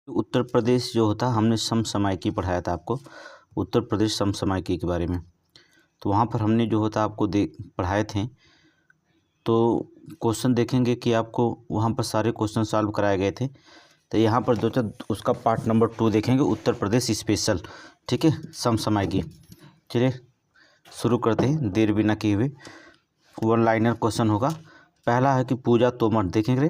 उत्तर प्रदेश जो होता है, हमने समसामयिकी पढ़ाया था आपको, उत्तर प्रदेश समसामयिकी के बारे में। तो वहाँ पर हमने जो होता आपको पढ़ाए थे। तो क्वेश्चन देखेंगे कि आपको वहाँ पर सारे क्वेश्चन सॉल्व कराए गए थे। तो यहाँ पर जो उसका पार्ट नंबर 2 देखेंगे, उत्तर प्रदेश स्पेशल। ठीक है, समसामयिकी। चलिए शुरू करते हैं देर बिना किए हुए। 1 लाइनर क्वेश्चन होगा। पहला है कि पूजा तोमर, देखेंगे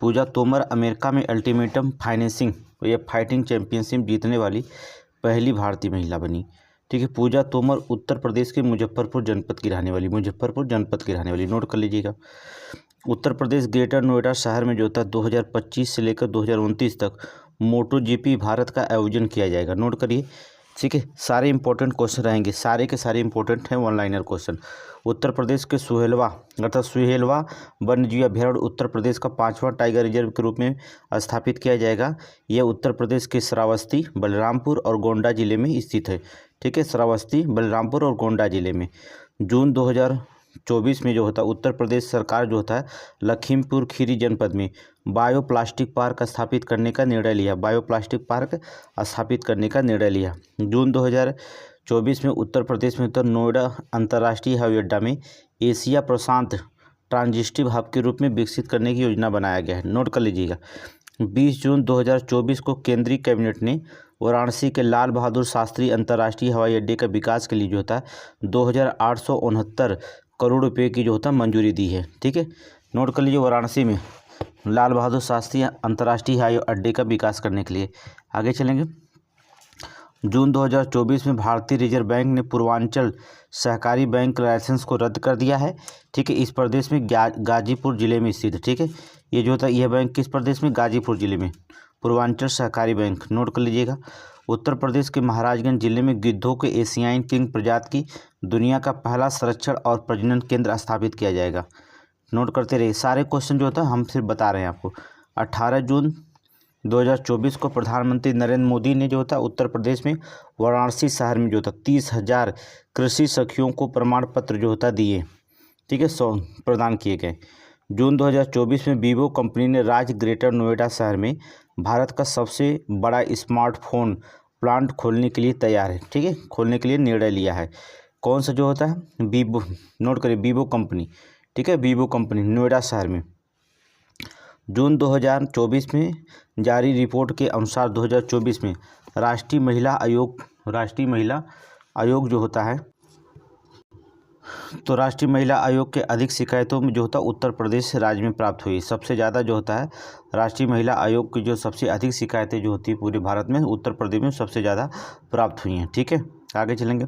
पूजा तोमर अमेरिका में अल्टीमेटम फाइनेंसिंग या फाइटिंग चैंपियनशिप जीतने वाली पहली भारतीय महिला बनी। ठीक है, पूजा तोमर उत्तर प्रदेश के मुजफ्फरपुर जनपद की रहने वाली, नोट कर लीजिएगा। उत्तर प्रदेश ग्रेटर नोएडा शहर में जो था 2025 से लेकर 2029 तक मोटो जीपी भारत का आयोजन किया जाएगा, नोट करिए। ठीक है, सारे इंपॉर्टेंट क्वेश्चन रहेंगे, सारे के सारे इंपॉर्टेंट हैं 1 लाइनर क्वेश्चन। उत्तर प्रदेश के सुहेलवा वन्यजीव अभयारण्य उत्तर प्रदेश का 5वां टाइगर रिजर्व के रूप में स्थापित किया जाएगा। यह उत्तर प्रदेश के श्रावस्ती, बलरामपुर और गोंडा जिले में स्थित है। ठीक है, श्रावस्ती, बलरामपुर और गोंडा जिले में। जून 2024 में जो होता है उत्तर प्रदेश सरकार जो होता है लखीमपुर खीरी जनपद में बायोप्लास्टिक पार्क स्थापित करने का निर्णय लिया। जून 2024 में उत्तर प्रदेश में उत्तर नोएडा अंतर्राष्ट्रीय हवाई अड्डा में एशिया प्रशांत ट्रांजिटिव हब के रूप में विकसित करने की योजना बनाया गया है, नोट कर लीजिएगा। 20 जून 2024 को केंद्रीय कैबिनेट ने वाराणसी के लाल बहादुर शास्त्री अंतर्राष्ट्रीय हवाई अड्डे का विकास के लिए जो होता है 2869 करोड़ रुपये की जो होता है मंजूरी दी है। ठीक है, नोट कर लीजिए, वाराणसी में लाल बहादुर शास्त्री अंतर्राष्ट्रीय हवाई अड्डे का विकास करने के लिए। आगे चलेंगे। जून 2024 में भारतीय रिजर्व बैंक ने पूर्वांचल सहकारी बैंक लाइसेंस को रद्द कर दिया है। ठीक है, इस प्रदेश में गाजीपुर जिले में स्थित है। ठीक है, ये जो होता है यह बैंक किस प्रदेश में, गाजीपुर जिले में, पूर्वांचल सहकारी बैंक, नोट कर लीजिएगा। उत्तर प्रदेश के महाराजगंज जिले में गिद्धों के एशियाई किंग प्रजाति की दुनिया का पहला संरक्षण और प्रजनन केंद्र स्थापित किया जाएगा, नोट करते रहिए। सारे क्वेश्चन जो होता है हम सिर्फ बता रहे हैं आपको। 18 जून 2024 को प्रधानमंत्री नरेंद्र मोदी ने जो होता उत्तर प्रदेश में वाराणसी शहर में जो होता 30,000 कृषि सखियों को प्रमाण पत्र जो होता दिए। ठीक है, 100 प्रदान किए गए। जून 2024 में वीवो कंपनी ने राज्य ग्रेटर नोएडा शहर में भारत का सबसे बड़ा स्मार्टफोन प्लांट खोलने के लिए तैयार है। ठीक है, खोलने के लिए निर्णय लिया है। कौन सा जो होता है, वीवो, नोट करिए, वीवो कंपनी। ठीक है, वीवो कंपनी नोएडा शहर में। जून 2024 में जारी रिपोर्ट के अनुसार 2024 में राष्ट्रीय महिला आयोग जो होता है, तो राष्ट्रीय महिला आयोग के अधिक शिकायतों में जो होता है उत्तर प्रदेश राज्य में प्राप्त हुई। सबसे ज़्यादा जो होता है राष्ट्रीय महिला आयोग की जो सबसे अधिक शिकायतें जो होती है पूरे भारत में उत्तर प्रदेश में सबसे ज़्यादा प्राप्त हुई हैं। ठीक है, आगे चलेंगे।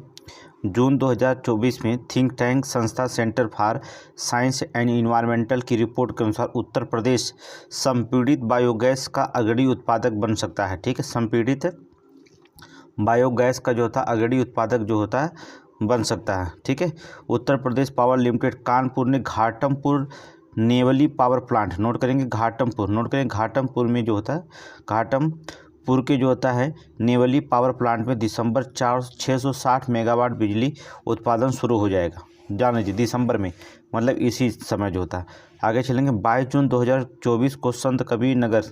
जून 2024 में थिंक टैंक संस्था centre for science and environmental की रिपोर्ट के अनुसार उत्तर प्रदेश संपीड़ित बायोगैस का अग्रणी उत्पादक बन सकता है। ठीक है, संपीड़ित बायोगैस का जो होता है अग्रणी उत्पादक जो होता है बन सकता है। ठीक है, उत्तर प्रदेश पावर लिमिटेड कानपुर ने Ghatampur Neyveli power plant, note करेंगे घाटमपुर में जो होता है घाटमपुर के जो होता है नेवली पावर प्लांट में दिसंबर 660 मेगावाट बिजली उत्पादन शुरू हो जाएगा। जान लीजिए, दिसंबर में, मतलब इसी समय जो होता है। आगे चलेंगे। 22 जून 2024 को संत कबीर नगर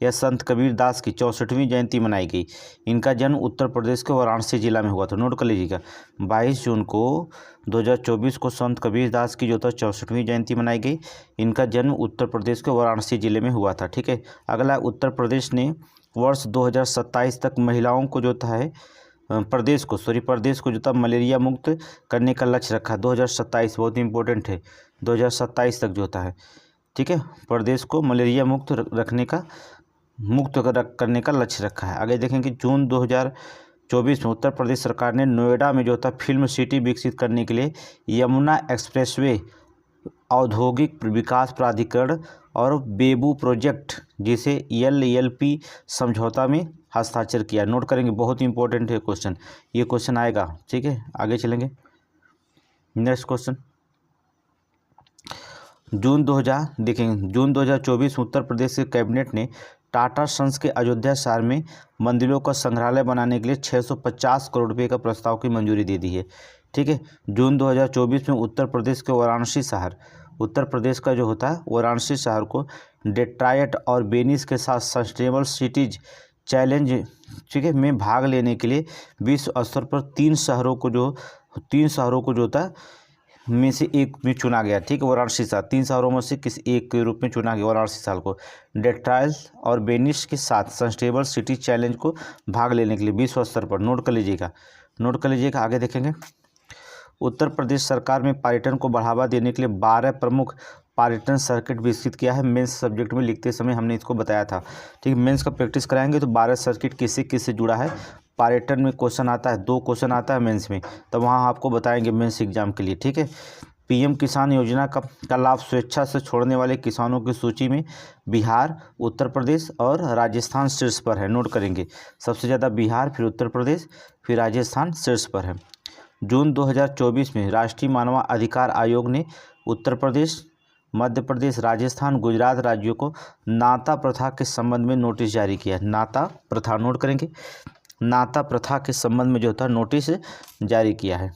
या संत कबीर दास की 64वीं जयंती मनाई गई। इनका जन्म उत्तर प्रदेश के वाराणसी जिला में हुआ था, नोट कर लीजिएगा। 22 जून को 2024 को संत कबीर दास की जो था 64वीं जयंती मनाई गई। इनका जन्म उत्तर प्रदेश के वाराणसी जिले में हुआ था। ठीक है, अगला, उत्तर प्रदेश ने वर्ष 2027 तक महिलाओं को जो है प्रदेश को जो था मलेरिया मुक्त करने का लक्ष्य रखा। 2027 बहुत इंपॉर्टेंट है, 2027 तक जो होता है। ठीक है, प्रदेश को मलेरिया मुक्त करने का लक्ष्य रखा है। आगे देखेंगे। जून 2024 में उत्तर प्रदेश सरकार ने नोएडा में जो था फिल्म सिटी विकसित करने के लिए यमुना एक्सप्रेसवे औद्योगिक विकास प्राधिकरण और बेबू प्रोजेक्ट जिसे LLP समझौता में हस्ताक्षर किया, नोट करेंगे, बहुत इंपॉर्टेंट है क्वेश्चन, ये क्वेश्चन आएगा। ठीक है, आगे चलेंगे। Next question. जून 2024 में उत्तर प्रदेश के कैबिनेट ने टाटा सन्स के अयोध्या शहर में मंदिरों का संग्रहालय बनाने के लिए 650 करोड़ रुपये का प्रस्ताव की मंजूरी दे दी है। ठीक है, जून 2024 में उत्तर प्रदेश के वाराणसी शहर उत्तर प्रदेश का जो होता है वाराणसी शहर को डेट्रॉयट और वेनिस के साथ सस्टेनेबल सिटीज चैलेंज, ठीक है, में भाग लेने के लिए विश्व स्तर पर 3 शहरों को जो होता है में से एक में चुना गया, ठीक है। वाराणसी शहर 3 शहरों में से किसी एक के रूप में चुना गया वाराणसी शहर को डेट्रॉयट और वेनिस के साथ सस्टेनेबल सिटी चैलेंज को भाग लेने के लिए विश्व स्तर पर। नोट कर लीजिएगा। आगे देखेंगे। उत्तर प्रदेश सरकार में पर्यटन को बढ़ावा देने के लिए 12 प्रमुख पर्यटन सर्किट विकसित किया है। मेंस सब्जेक्ट में लिखते समय हमने इसको बताया था, ठीक है। मेंस का प्रैक्टिस कराएंगे तो 12 सर्किट किससे जुड़ा है, पर्यटन में क्वेश्चन आता है, 2 क्वेश्चन आता है मेंस में, तो वहाँ आपको बताएंगे मेंस एग्जाम के लिए, ठीक है। पीएम किसान योजना का लाभ स्वेच्छा से छोड़ने वाले किसानों की सूची में बिहार, उत्तर प्रदेश और राजस्थान शीर्ष पर है। नोट करेंगे, सबसे ज़्यादा बिहार, फिर उत्तर प्रदेश, फिर राजस्थान शीर्ष पर है। जून 2024 में राष्ट्रीय मानव अधिकार आयोग ने उत्तर प्रदेश, मध्य प्रदेश, राजस्थान, गुजरात राज्यों को नाता प्रथा के संबंध में नोटिस जारी किया। नाता प्रथा, नोट करेंगे, नाता प्रथा के संबंध में जो होता है नोटिस जारी किया है,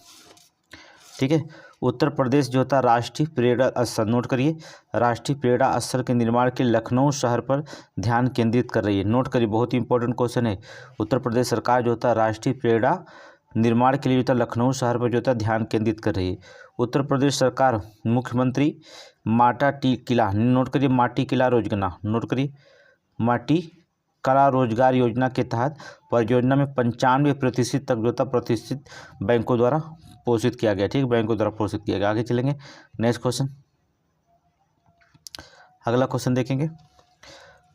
ठीक है। उत्तर प्रदेश जो होता है राष्ट्रीय पर्यटन स्थल, नोट करिए, राष्ट्रीय पर्यटन स्थल के निर्माण के लखनऊ शहर पर ध्यान केंद्रित कर रही है। नोट करिए, बहुत ही इंपॉर्टेंट क्वेश्चन है। उत्तर प्रदेश सरकार जो होता है राष्ट्रीय पर्यटन निर्माण के लिए जो होता है लखनऊ शहर पर जो होता है ध्यान केंद्रित कर रही है। उत्तर प्रदेश सरकार मुख्यमंत्री माटा टी किला, नोट करिए, माटी किला रोजगार, नोट करिए, माटी कला रोजगार योजना के तहत परियोजना में 95% तक जो होता प्रतिष्ठित बैंकों द्वारा पोषित किया गया, ठीक है, बैंकों द्वारा पोषित किया गया। आगे चलेंगे, नेक्स्ट क्वेश्चन, अगला क्वेश्चन देखेंगे।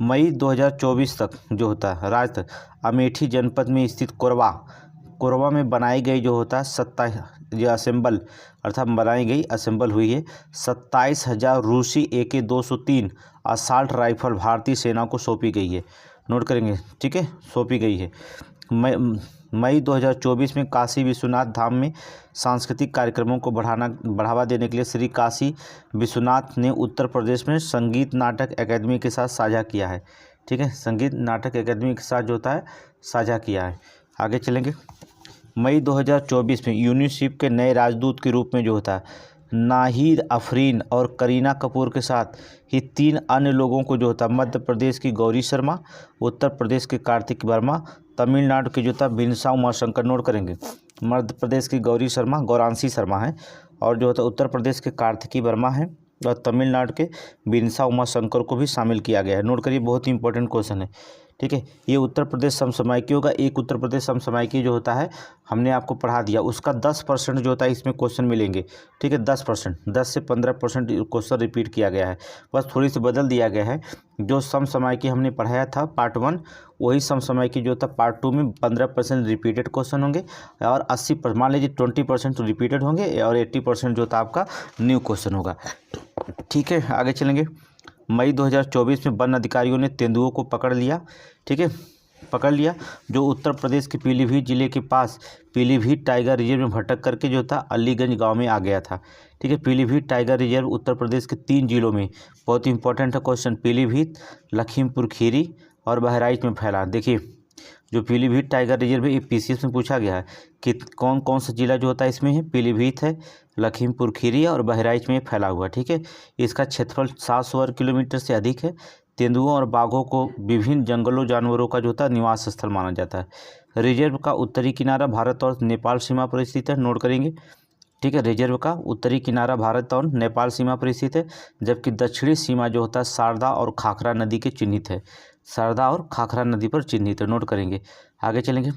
मई 2024 तक जो होता है राज्य अमेठी जनपद में स्थित कोरबा में बनाई गई जो होता है 27 हुई है 27,000 रूसी AK-203 असॉल्ट राइफल भारतीय सेना को सौंपी गई है। नोट करेंगे, ठीक है, सौंपी गई है। मई 2024 में काशी विश्वनाथ धाम में सांस्कृतिक कार्यक्रमों को बढ़ावा देने के लिए श्री काशी विश्वनाथ ने उत्तर प्रदेश में संगीत नाटक अकादमी के साथ साझा किया है, ठीक है, संगीत नाटक अकादमी के साथ जो होता है साझा किया है। आगे चलेंगे। मई 2024 में यूनिसेफ के नए राजदूत के रूप में जो होता है नाहिद अफरीन और करीना कपूर के साथ ही 3 अन्य लोगों को जो होता है मध्य प्रदेश की गौरी शर्मा, उत्तर प्रदेश के कार्तिक वर्मा, तमिलनाडु के जो होता है बिनसा उमाशंकर, नोट करेंगे, मध्य प्रदेश की गौरी शर्मा गौरांशी शर्मा है और जो होता है उत्तर प्रदेश के कार्तिकी वर्मा है और तमिलनाडु के बिनसा उमाशंकर को भी शामिल किया गया है। नोट करिए, बहुत ही इंपॉर्टेंट क्वेश्चन है, ठीक है। ये उत्तर प्रदेश समसामयिकी होगा। एक उत्तर प्रदेश समसामयिकी जो होता है हमने आपको पढ़ा दिया, उसका 10% जो होता है इसमें क्वेश्चन मिलेंगे, ठीक है, 10%, 10 से 15% क्वेश्चन रिपीट किया गया है, बस थोड़ी सी बदल दिया गया है। जो समसामयिकी हमने पढ़ाया था पार्ट 1, वही समसामयिकी जो था पार्ट 2 में 15% रिपीटेड क्वेश्चन होंगे और 80%, मान लीजिए 20% रिपीटेड होंगे और 80% जो था आपका न्यू क्वेश्चन होगा, ठीक है। आगे चलेंगे। मई 2024 में वन अधिकारियों ने तेंदुओं को पकड़ लिया, ठीक है, जो उत्तर प्रदेश के पीलीभीत जिले के पास पीलीभीत टाइगर रिजर्व में भटक करके जो था अलीगंज गांव में आ गया था, ठीक है। पीलीभीत टाइगर रिजर्व उत्तर प्रदेश के 3 जिलों में, बहुत इंपॉर्टेंट है क्वेश्चन, पीलीभीत, लखीमपुर खीरी और बहराइच में फैला। देखिए, जो पीलीभीत टाइगर रिजर्व है ये PCS में पूछा गया है कि कौन कौन सा जिला जो होता है इसमें है, पीलीभीत है, लखीमपुर खीरी और बहराइच में फैला हुआ, ठीक है। इसका क्षेत्रफल 700 वर्ग किलोमीटर से अधिक है। तेंदुओं और बाघों को विभिन्न जंगलों जानवरों का जो होता है निवास स्थल माना जाता है। रिजर्व का उत्तरी किनारा भारत और नेपाल सीमा पर स्थित है, नोट करेंगे, ठीक है। रिजर्व का उत्तरी किनारा भारत और नेपाल सीमा पर स्थित है, जबकि दक्षिणी सीमा जो होता है शारदा और खाखरा नदी के चिन्हित है, शारदा और खाखरा नदी पर चिन्हित है, नोट करेंगे। आगे चलेंगे।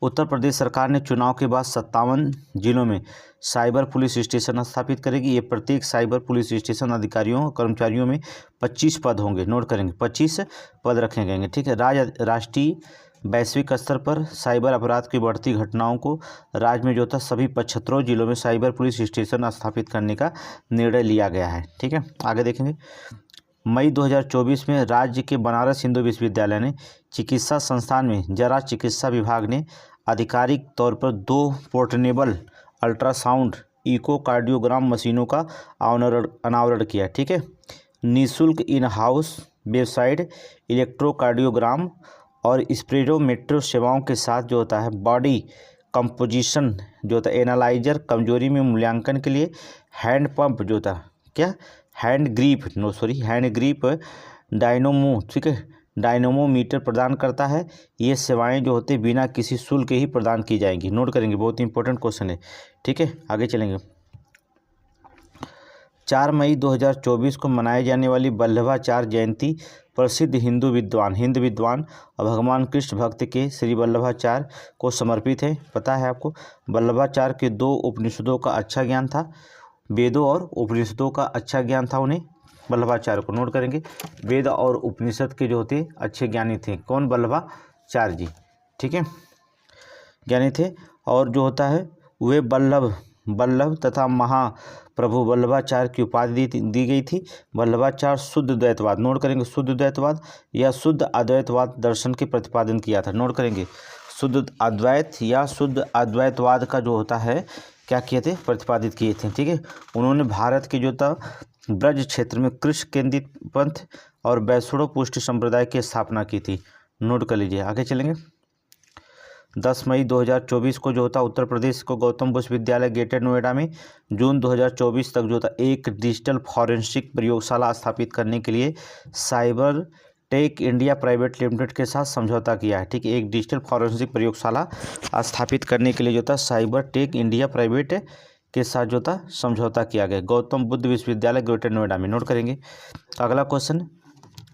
उत्तर प्रदेश सरकार ने चुनाव के बाद 57 जिलों में साइबर पुलिस स्टेशन स्थापित करेगी। ये प्रत्येक साइबर पुलिस स्टेशन अधिकारियों और कर्मचारियों में 25 पद होंगे, नोट करेंगे, 25 पद रखे गएंगे, ठीक है। राष्ट्रीय वैश्विक स्तर पर साइबर अपराध की बढ़ती घटनाओं को राज्य में जो था सभी 75 जिलों में साइबर पुलिस स्टेशन स्थापित करने का निर्णय लिया गया है, ठीक है। आगे देखेंगे। मई 2024 में राज्य के बनारस हिंदू विश्वविद्यालय ने चिकित्सा संस्थान में जरा चिकित्सा विभाग ने आधिकारिक तौर पर 2 पोर्टेबल अल्ट्रासाउंड इकोकार्डियोग्राम मशीनों का अनावरण किया, ठीक है। निःशुल्क इन हाउस वेबसाइट इलेक्ट्रोकार्डियोग्राम और स्पेक्ट्रोमेट्री सेवाओं के साथ जो होता है बॉडी कंपोजिशन जो था एनालाइजर, कमजोरी में मूल्यांकन के लिए हैंड पंप जो था क्या हैंड ग्रिप डायनोमो, ठीक है, डायनोमोमीटर प्रदान करता है। ये सेवाएं जो होती है बिना किसी शुल्क के ही प्रदान की जाएंगी। नोट करेंगे, बहुत इंपॉर्टेंट क्वेश्चन है। ठीक है, आगे चलेंगे। 4 मई 2024 को मनाई जाने वाली वल्लभाचार्य जयंती प्रसिद्ध हिंद विद्वान और भगवान कृष्ण भक्त के श्री वल्लभाचार्य को समर्पित है। पता है आपको, वल्लभाचार्य के 2 उपनिषदों का अच्छा ज्ञान था, वेदों और उपनिषदों का अच्छा ज्ञान था उन्हें, वल्लभाचार्य को। नोट करेंगे, वेद और उपनिषद के जो होते अच्छे ज्ञानी थे, कौन? वल्लभाचार्य जी, ठीक है, ज्ञानी थे। और जो होता है वे वल्लभ तथा महाप्रभु वल्लभाचार्य की उपाधि दी गई थी। वल्लभाचार्य शुद्ध द्वैतवाद, नोट करेंगे, शुद्ध द्वैतवाद या शुद्ध अद्वैतवाद दर्शन के प्रतिपादन किया था। नोट करेंगे, शुद्ध अद्वैत या शुद्ध अद्वैतवाद का जो होता है क्या किए थे? प्रतिपादित किए थे। ठीक है, उन्होंने भारत के जो था ब्रज क्षेत्र में कृष्ण केंद्रित पंथ और वैष्णव पुष्टि संप्रदाय की स्थापना की थी। नोट कर लीजिए, आगे चलेंगे। 10 मई 2024 को जो होता उत्तर प्रदेश को गौतम बुद्ध विश्वविद्यालय ग्रेटर नोएडा में जून 2024 तक जो था एक डिजिटल फॉरेंसिक प्रयोगशाला स्थापित करने के लिए Cyber Tech India Private Limited के साथ समझौता किया है। ठीक है, एक डिजिटल फॉरेंसिक प्रयोगशाला स्थापित करने के लिए जो था साइबर टेक इंडिया प्राइवेट के साथ जो था समझौता किया गया, गौतम बुद्ध विश्वविद्यालय ग्रेटर नोएडा में। नोट करेंगे। अगला क्वेश्चन,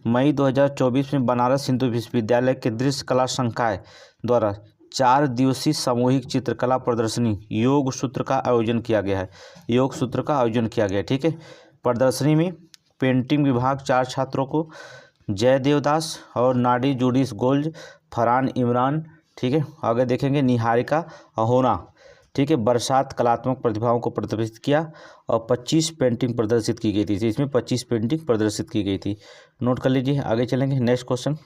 मई 2024 में बनारस हिंदू विश्वविद्यालय के दृश्य कला संकाय द्वारा 4 दिवसीय सामूहिक चित्रकला प्रदर्शनी योग सूत्र का आयोजन किया गया है। योग सूत्र का आयोजन किया गया है। ठीक है, प्रदर्शनी में पेंटिंग विभाग 4 छात्रों को जय देवदास और नाडी जूडिस गोल्ड, फरहान इमरान, ठीक है, आगे देखेंगे निहारिका अहोना, ठीक है, बरसात कलात्मक प्रतिभाओं को प्रदर्शित किया और 25 पेंटिंग प्रदर्शित की गई थी। इसमें 25 पेंटिंग प्रदर्शित की गई थी। नोट कर लीजिए, आगे चलेंगे। नेक्स्ट क्वेश्चन,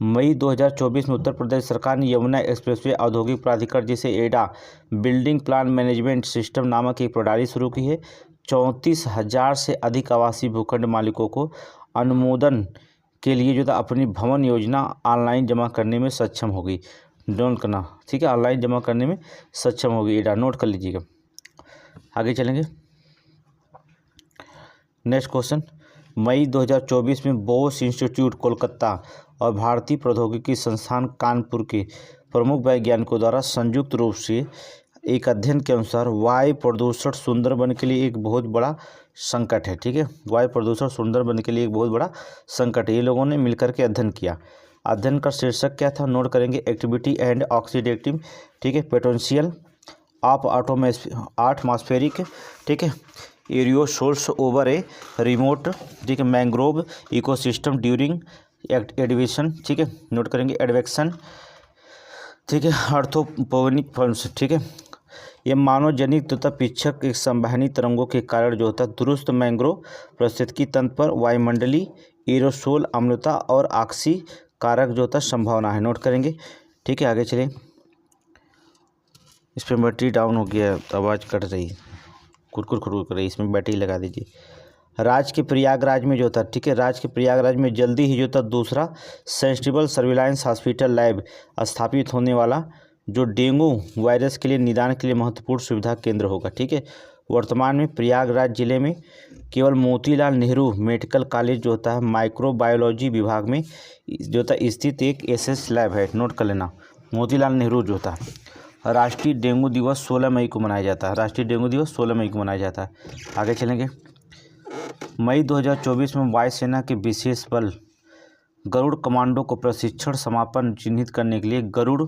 मई 2024 में उत्तर प्रदेश सरकार ने यमुना एक्सप्रेसवे औद्योगिक प्राधिकरण जिसे एडा बिल्डिंग प्लान मैनेजमेंट सिस्टम नामक एक प्रणाली शुरू की है। 34,000 से अधिक आवासीय भूखंड मालिकों को अनुमोदन के लिए जो था अपनी भवन योजना ऑनलाइन जमा करने में सक्षम होगी। नोट करना, ठीक है, ऑनलाइन जमा करने में सक्षम होगी एडा। नोट कर लीजिएगा, आगे चलेंगे। नेक्स्ट क्वेश्चन, मई 2024 में बोस इंस्टीट्यूट कोलकाता और भारतीय प्रौद्योगिकी संस्थान कानपुर के प्रमुख वैज्ञानिकों द्वारा संयुक्त रूप से एक अध्ययन के अनुसार वायु प्रदूषण सुंदरबन के लिए एक बहुत बड़ा संकट है। ठीक है, वायु प्रदूषण सुंदरबन के लिए एक बहुत बड़ा संकट है। ये लोगों ने मिलकर के अध्ययन किया। अध्ययन का शीर्षक क्या था? नोट करेंगे, एक्टिविटी एंड ऑक्सीडेटिव, ठीक है, पोटेंशियल ऑफ एटमॉस्फेरिक, ठीक है, एरियोसोल्स ओवर ए रिमोट, ठीक है, मैंग्रोव इकोसिस्टम ड्यूरिंग एडवेक्शन, ठीक है, नोट करेंगे, एडवेक्शन, ठीक है, अर्थोपोनिक फॉर्म्स, ठीक है, ये मानव जनित तथा पिच्छक एक संवहनी तरंगों के कारण जो होता है दुरुस्त मैंग्रोव पारिस्थितिकी तंत्र पर वायुमंडलीय एरोसोल अम्लता और ऑक्सी कारक जो होता है संभावना है। नोट करेंगे, ठीक है, आगे चलिए। इस पर बैटरी डाउन हो गया, आवाज़ कट रही है, कुरकुर कर रही है, इसमें बैटरी लगा दीजिए। राज्य के प्रयागराज में जो था, ठीक है, राज्य के प्रयागराज में जल्दी ही जो था दूसरा सेंसिटिव सर्विलांस हॉस्पिटल लैब स्थापित होने वाला, जो डेंगू वायरस के लिए निदान के लिए महत्वपूर्ण सुविधा केंद्र होगा। ठीक है, वर्तमान में प्रयागराज जिले में केवल मोतीलाल नेहरू मेडिकल कॉलेज जो होता है माइक्रोबायोलॉजी विभाग में जो होता है स्थित एक एसएस लैब है। नोट कर लेना, मोतीलाल नेहरू जो होता है। राष्ट्रीय डेंगू दिवस 16 मई को मनाया जाता है। राष्ट्रीय डेंगू दिवस 16 मई को मनाया जाता है। आगे चलेंगे। मई 2024 में वायुसेना के विशेष बल गरुड़ कमांडो को प्रशिक्षण समापन चिन्हित करने के लिए गरुड़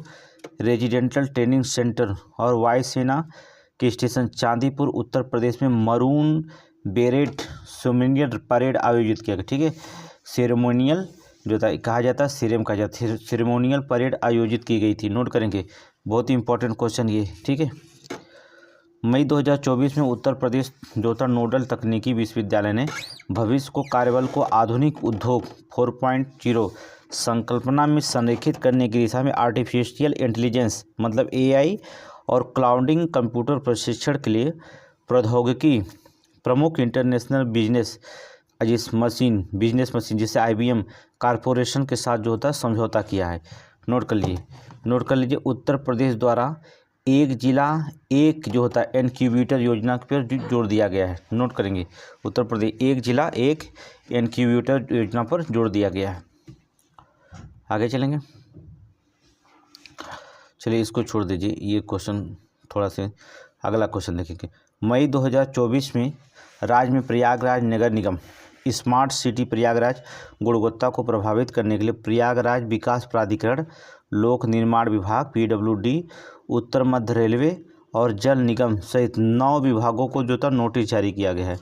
रेजिडेंटल ट्रेनिंग सेंटर और वायुसेना के स्टेशन चांदीपुर उत्तर प्रदेश में मरून बेरेट सेरेमोनियल परेड आयोजित किया गया। ठीक है, सेरेमोनियल जो था कहा जाता है, सीरेम कहा जाता है, सेरेमोनियल परेड आयोजित की गई थी। नोट करेंगे, बहुत ही इंपॉर्टेंट क्वेश्चन ये। ठीक है, मई 2024 में उत्तर प्रदेश जो था नोडल तकनीकी विश्वविद्यालय ने भविष्य को कार्यबल को आधुनिक उद्योग 4.0 संकल्पना में संरेखित करने की दिशा में आर्टिफिशियल इंटेलिजेंस मतलब एआई और क्लाउडिंग कंप्यूटर प्रशिक्षण के लिए प्रौद्योगिकी प्रमुख इंटरनेशनल बिजनेस मशीन जिसे IBM कॉरपोरेशन के साथ जो होता है समझौता किया है। नोट कर लीजिए उत्तर प्रदेश द्वारा एक जिला एक जो होता है इनक्यूबेटर योजना पर जोड़ दिया गया है। नोट करेंगे उत्तर प्रदेश एक जिला एक इनक्यूबेटर योजना पर जोड़ दिया गया है। आगे चलेंगे, चलिए इसको छोड़ दीजिए, ये क्वेश्चन थोड़ा से अगला क्वेश्चन देखेंगे। मई 2024 में राज्य में प्रयागराज नगर निगम स्मार्ट सिटी प्रयागराज गुणवत्ता को प्रभावित करने के लिए प्रयागराज विकास प्राधिकरण, लोक निर्माण विभाग PWD, उत्तर मध्य रेलवे और जल निगम सहित 9 विभागों को जो था नोटिस जारी किया गया है।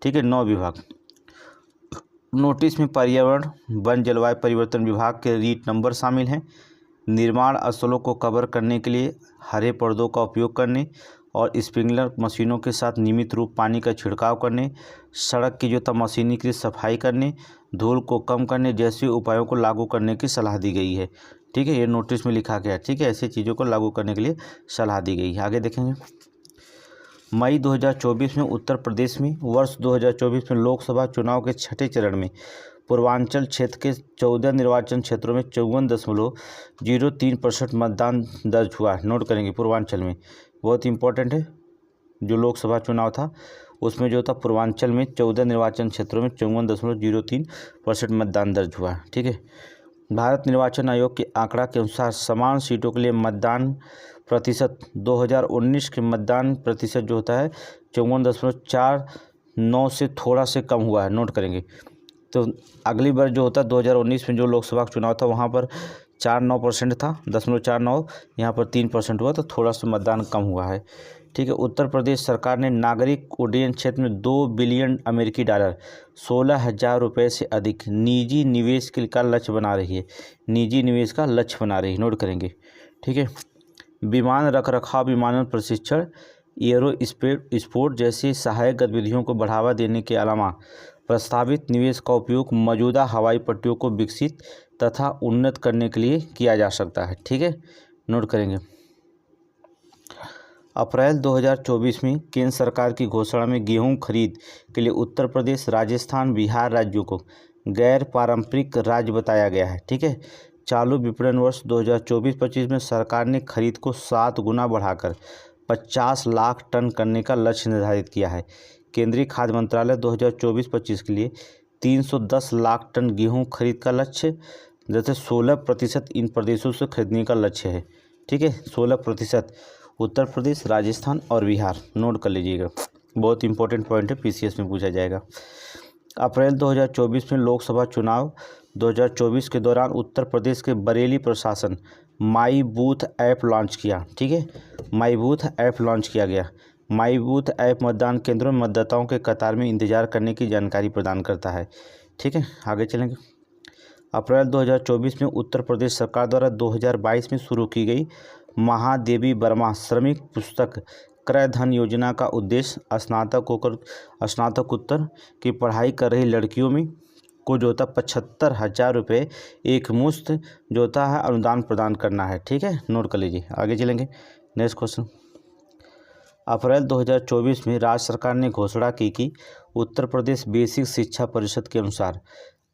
ठीक है, 9 विभाग। नोटिस में पर्यावरण वन जलवायु परिवर्तन विभाग के रीट नंबर शामिल हैं। निर्माण स्थलों को कवर करने के लिए हरे पर्दों का उपयोग करने और स्प्रिंकलर मशीनों के साथ नियमित रूप पानी का छिड़काव करने, सड़क की जो था मशीनीकृत सफाई करने, धूल को कम करने जैसे उपायों को लागू करने की सलाह दी गई है। ठीक है, ये नोटिस में लिखा गया है। ठीक है, ऐसी चीज़ों को लागू करने के लिए सलाह दी गई है। आगे देखेंगे, मई 2024 में उत्तर प्रदेश में वर्ष 2024 में लोकसभा चुनाव के छठे चरण में पूर्वांचल क्षेत्र के 14 निर्वाचन क्षेत्रों में 54.03% मतदान दर्ज हुआ। नोट करेंगे पूर्वांचल में, बहुत इंपॉर्टेंट है। जो लोकसभा चुनाव था उसमें जो था पूर्वांचल में 14 निर्वाचन क्षेत्रों में 54.03% मतदान दर्ज हुआ। ठीक है, भारत निर्वाचन आयोग के आंकड़ा के अनुसार समान सीटों के लिए मतदान प्रतिशत 2019 के मतदान प्रतिशत जो होता है 54.49 से थोड़ा से कम हुआ है। नोट करेंगे, तो अगली बार जो होता है 2019 में जो लोकसभा चुनाव था वहाँ पर 49% था, 0.49, यहाँ पर 3% हुआ, तो थोड़ा सा मतदान कम हुआ है। ठीक है, उत्तर प्रदेश सरकार ने नागरिक उड्डयन क्षेत्र में $2 बिलियन अमेरिकी डॉलर 16,000 रुपये से अधिक निजी निवेश का लक्ष्य बना रही है। निजी निवेश का लक्ष्य बना रही है। नोट करेंगे। ठीक है, विमान रखरखाव, विमानन प्रशिक्षण, एयरो स्पोर्ट जैसी सहायक गतिविधियों को बढ़ावा देने के अलावा प्रस्तावित निवेश का उपयोग मौजूदा हवाई पट्टियों को विकसित तथा उन्नत करने के लिए किया जा सकता है। ठीक है, नोट करेंगे। अप्रैल 2024 में केंद्र सरकार की घोषणा में गेहूं खरीद के लिए उत्तर प्रदेश, राजस्थान, बिहार राज्यों को गैर पारंपरिक राज्य बताया गया है। ठीक है, चालू विपणन वर्ष 2024-25 में सरकार ने खरीद को 7 गुना बढ़ाकर 50 लाख टन करने का लक्ष्य निर्धारित किया है। केंद्रीय खाद्य मंत्रालय 2024-25 के लिए 310 लाख टन गेहूं खरीद का लक्ष्य, जैसे 16% इन प्रदेशों से खरीदने का लक्ष्य है। ठीक है, 16% उत्तर प्रदेश, राजस्थान और बिहार। नोट कर लीजिएगा, बहुत इंपॉर्टेंट पॉइंट है, PCS में पूछा जाएगा। अप्रैल 2024 में लोकसभा चुनाव 2024 के दौरान उत्तर प्रदेश के बरेली प्रशासन माई बूथ ऐप लॉन्च किया। ठीक है, माई बूथ ऐप लॉन्च किया गया। माई बूथ ऐप मतदान केंद्रों में मतदाताओं के कतार में इंतजार करने की जानकारी प्रदान करता है। ठीक है, आगे चलेंगे। अप्रैल 2024 में उत्तर प्रदेश सरकार द्वारा 2022 में शुरू की गई महादेवी वर्मा श्रमिक पुस्तक क्रय धन योजना का उद्देश्य स्नातकोत्तर की पढ़ाई कर रही लड़कियों में को जो होता 75,000 रुपये एक मुश्त जो होता है अनुदान प्रदान करना है। ठीक है, नोट कर लीजिए। आगे चलेंगे, नेक्स्ट क्वेश्चन। अप्रैल 2024 में राज्य सरकार ने घोषणा की कि उत्तर प्रदेश बेसिक शिक्षा परिषद के अनुसार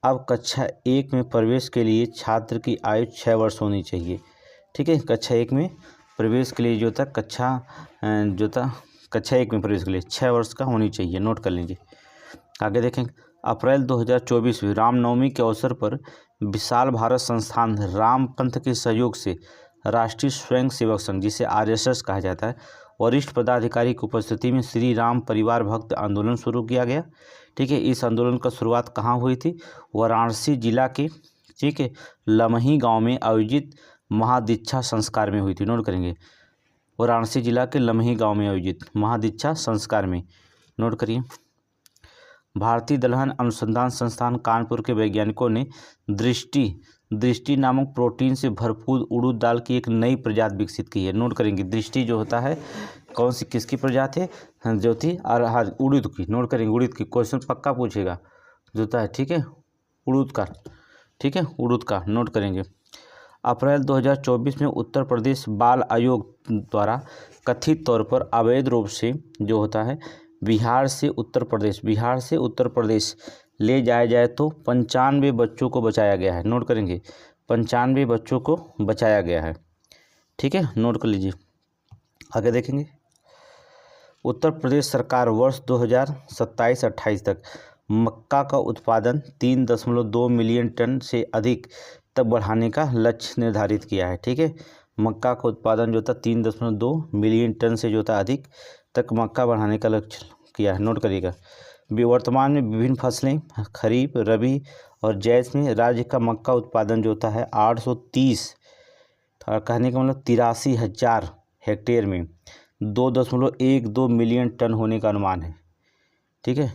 अब कक्षा 1 में प्रवेश के लिए छात्र की आयु 6 वर्ष होनी चाहिए। ठीक है, कक्षा 1 में प्रवेश के लिए कक्षा 1 में प्रवेश के लिए 6 वर्ष का होनी चाहिए। नोट कर लीजिए। आगे देखें, अप्रैल 2024 में रामनवमी के अवसर पर विशाल भारत संस्थान रामपंथ के सहयोग से राष्ट्रीय स्वयं सेवक संघ, जिसे RSS कहा जाता है, वरिष्ठ पदाधिकारी की उपस्थिति में श्री राम परिवार भक्त आंदोलन शुरू किया गया। ठीक है, इस आंदोलन का शुरुआत कहाँ हुई थी? वाराणसी जिला के, ठीक है, लमही गांव में आयोजित महादीक्षा संस्कार में हुई थी। नोट करेंगे, वाराणसी जिला के लमही गांव में आयोजित महादीक्षा संस्कार में। नोट करिए। भारतीय दलहन अनुसंधान संस्थान कानपुर के वैज्ञानिकों ने दृष्टि नामक प्रोटीन से भरपूर उड़द दाल की एक नई प्रजाति विकसित की है। नोट करेंगे, दृष्टि जो होता है कौन सी किसकी प्रजाति है? जो थी और उड़द की। नोट करेंगे, उड़द की क्वेश्चन पक्का पूछेगा जो होता है। ठीक है, उड़द का। ठीक है, उड़द का। नोट करेंगे। अप्रैल 2024 में उत्तर प्रदेश बाल आयोग द्वारा कथित तौर पर अवैध रूप से जो होता है बिहार से उत्तर प्रदेश ले जाया जाए तो 95 बच्चों को बचाया गया है। नोट करेंगे, 95 बच्चों को बचाया गया है। ठीक है, नोट कर लीजिए। आगे देखेंगे, उत्तर प्रदेश सरकार वर्ष 2027-28 तक मक्का का उत्पादन 3.2 मिलियन टन से अधिक तक बढ़ाने का लक्ष्य निर्धारित किया है। ठीक है, मक्का का उत्पादन जो था 3.2 मिलियन टन से जो था अधिक तक मक्का बढ़ाने का लक्ष्य किया है। नोट करिएगा। वर्तमान में विभिन्न फसलें खरीफ, रबी और जैद में राज्य का मक्का उत्पादन जो होता है 830, कहने का मतलब 83,000 हेक्टेयर में 2.12 मिलियन टन होने का अनुमान है। ठीक है,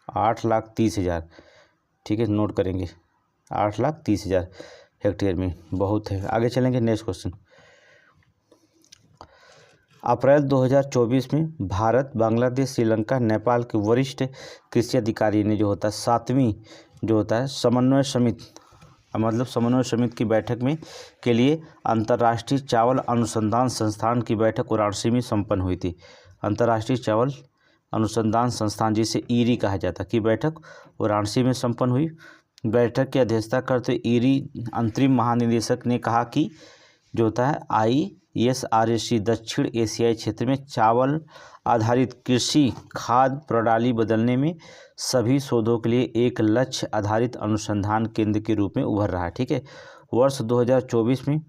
8,30,000। ठीक है, नोट करेंगे, 8,30,000 हेक्टेयर में बहुत है। आगे चलेंगे, नेक्स्ट क्वेश्चन। अप्रैल 2024 में भारत, बांग्लादेश, श्रीलंका, नेपाल के वरिष्ठ कृषि अधिकारी ने जो होता है 7वीं जो होता है समन्वय समिति, मतलब समन्वय समिति की बैठक में के लिए अंतर्राष्ट्रीय चावल अनुसंधान संस्थान की बैठक वाराणसी में संपन्न हुई थी। अंतर्राष्ट्रीय चावल अनुसंधान संस्थान, जिसे ईरी कहा जाता है, की बैठक वाराणसी में संपन्न हुई। बैठक की अध्यक्षता करते ईरी अंतरिम महानिदेशक ने कहा कि जो होता है ISRAC दक्षिण एशियाई क्षेत्र में चावल आधारित कृषि खाद्य प्रणाली बदलने में सभी शोधों के लिए एक लक्ष्य आधारित अनुसंधान केंद्र के रूप में उभर रहा है। ठीक है, वर्ष 2024 में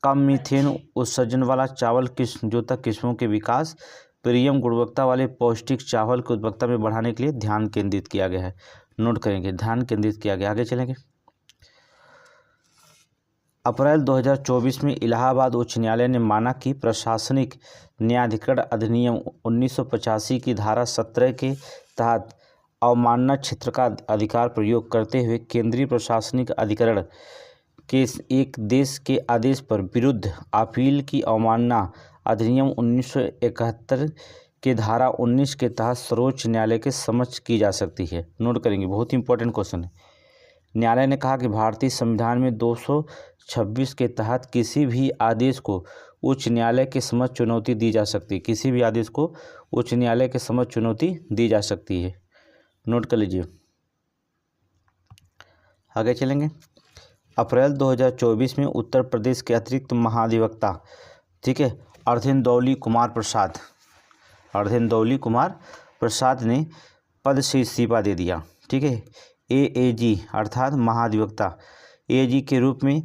कम मीथेन उत्सर्जन वाला चावल किस्मों के विकास, प्रीमियम गुणवत्ता वाले पौष्टिक चावल की उत्पादकता में बढ़ाने के लिए ध्यान केंद्रित किया गया है। नोट करेंगे, ध्यान केंद्रित किया गया। आगे चलेंगे। अप्रैल 2024 में इलाहाबाद उच्च न्यायालय ने माना कि प्रशासनिक न्यायाधिकरण अधिनियम 1985 की धारा 17 के तहत अवमानना क्षेत्र का अधिकार प्रयोग करते हुए केंद्रीय प्रशासनिक अधिकरण के एक देश के आदेश पर विरुद्ध अपील की अवमानना अधिनियम 1971 के धारा 19 के तहत सर्वोच्च न्यायालय के समक्ष की जा सकती है। नोट करेंगे, बहुत ही इंपॉर्टेंट क्वेश्चन है। न्यायालय ने कहा कि भारतीय संविधान में 226 के तहत किसी भी आदेश को उच्च न्यायालय के समक्ष चुनौती दी जा सकती है। किसी भी आदेश को उच्च न्यायालय के समक्ष चुनौती दी जा सकती है। नोट कर लीजिए। आगे चलेंगे। अप्रैल 2024 में उत्तर प्रदेश के अतिरिक्त महाधिवक्ता, ठीक है, अर्धेंदौली कुमार प्रसाद ने पद से इस्तीफा दे दिया। ठीक है, AAG अर्थात महाधिवक्ता AAG के रूप में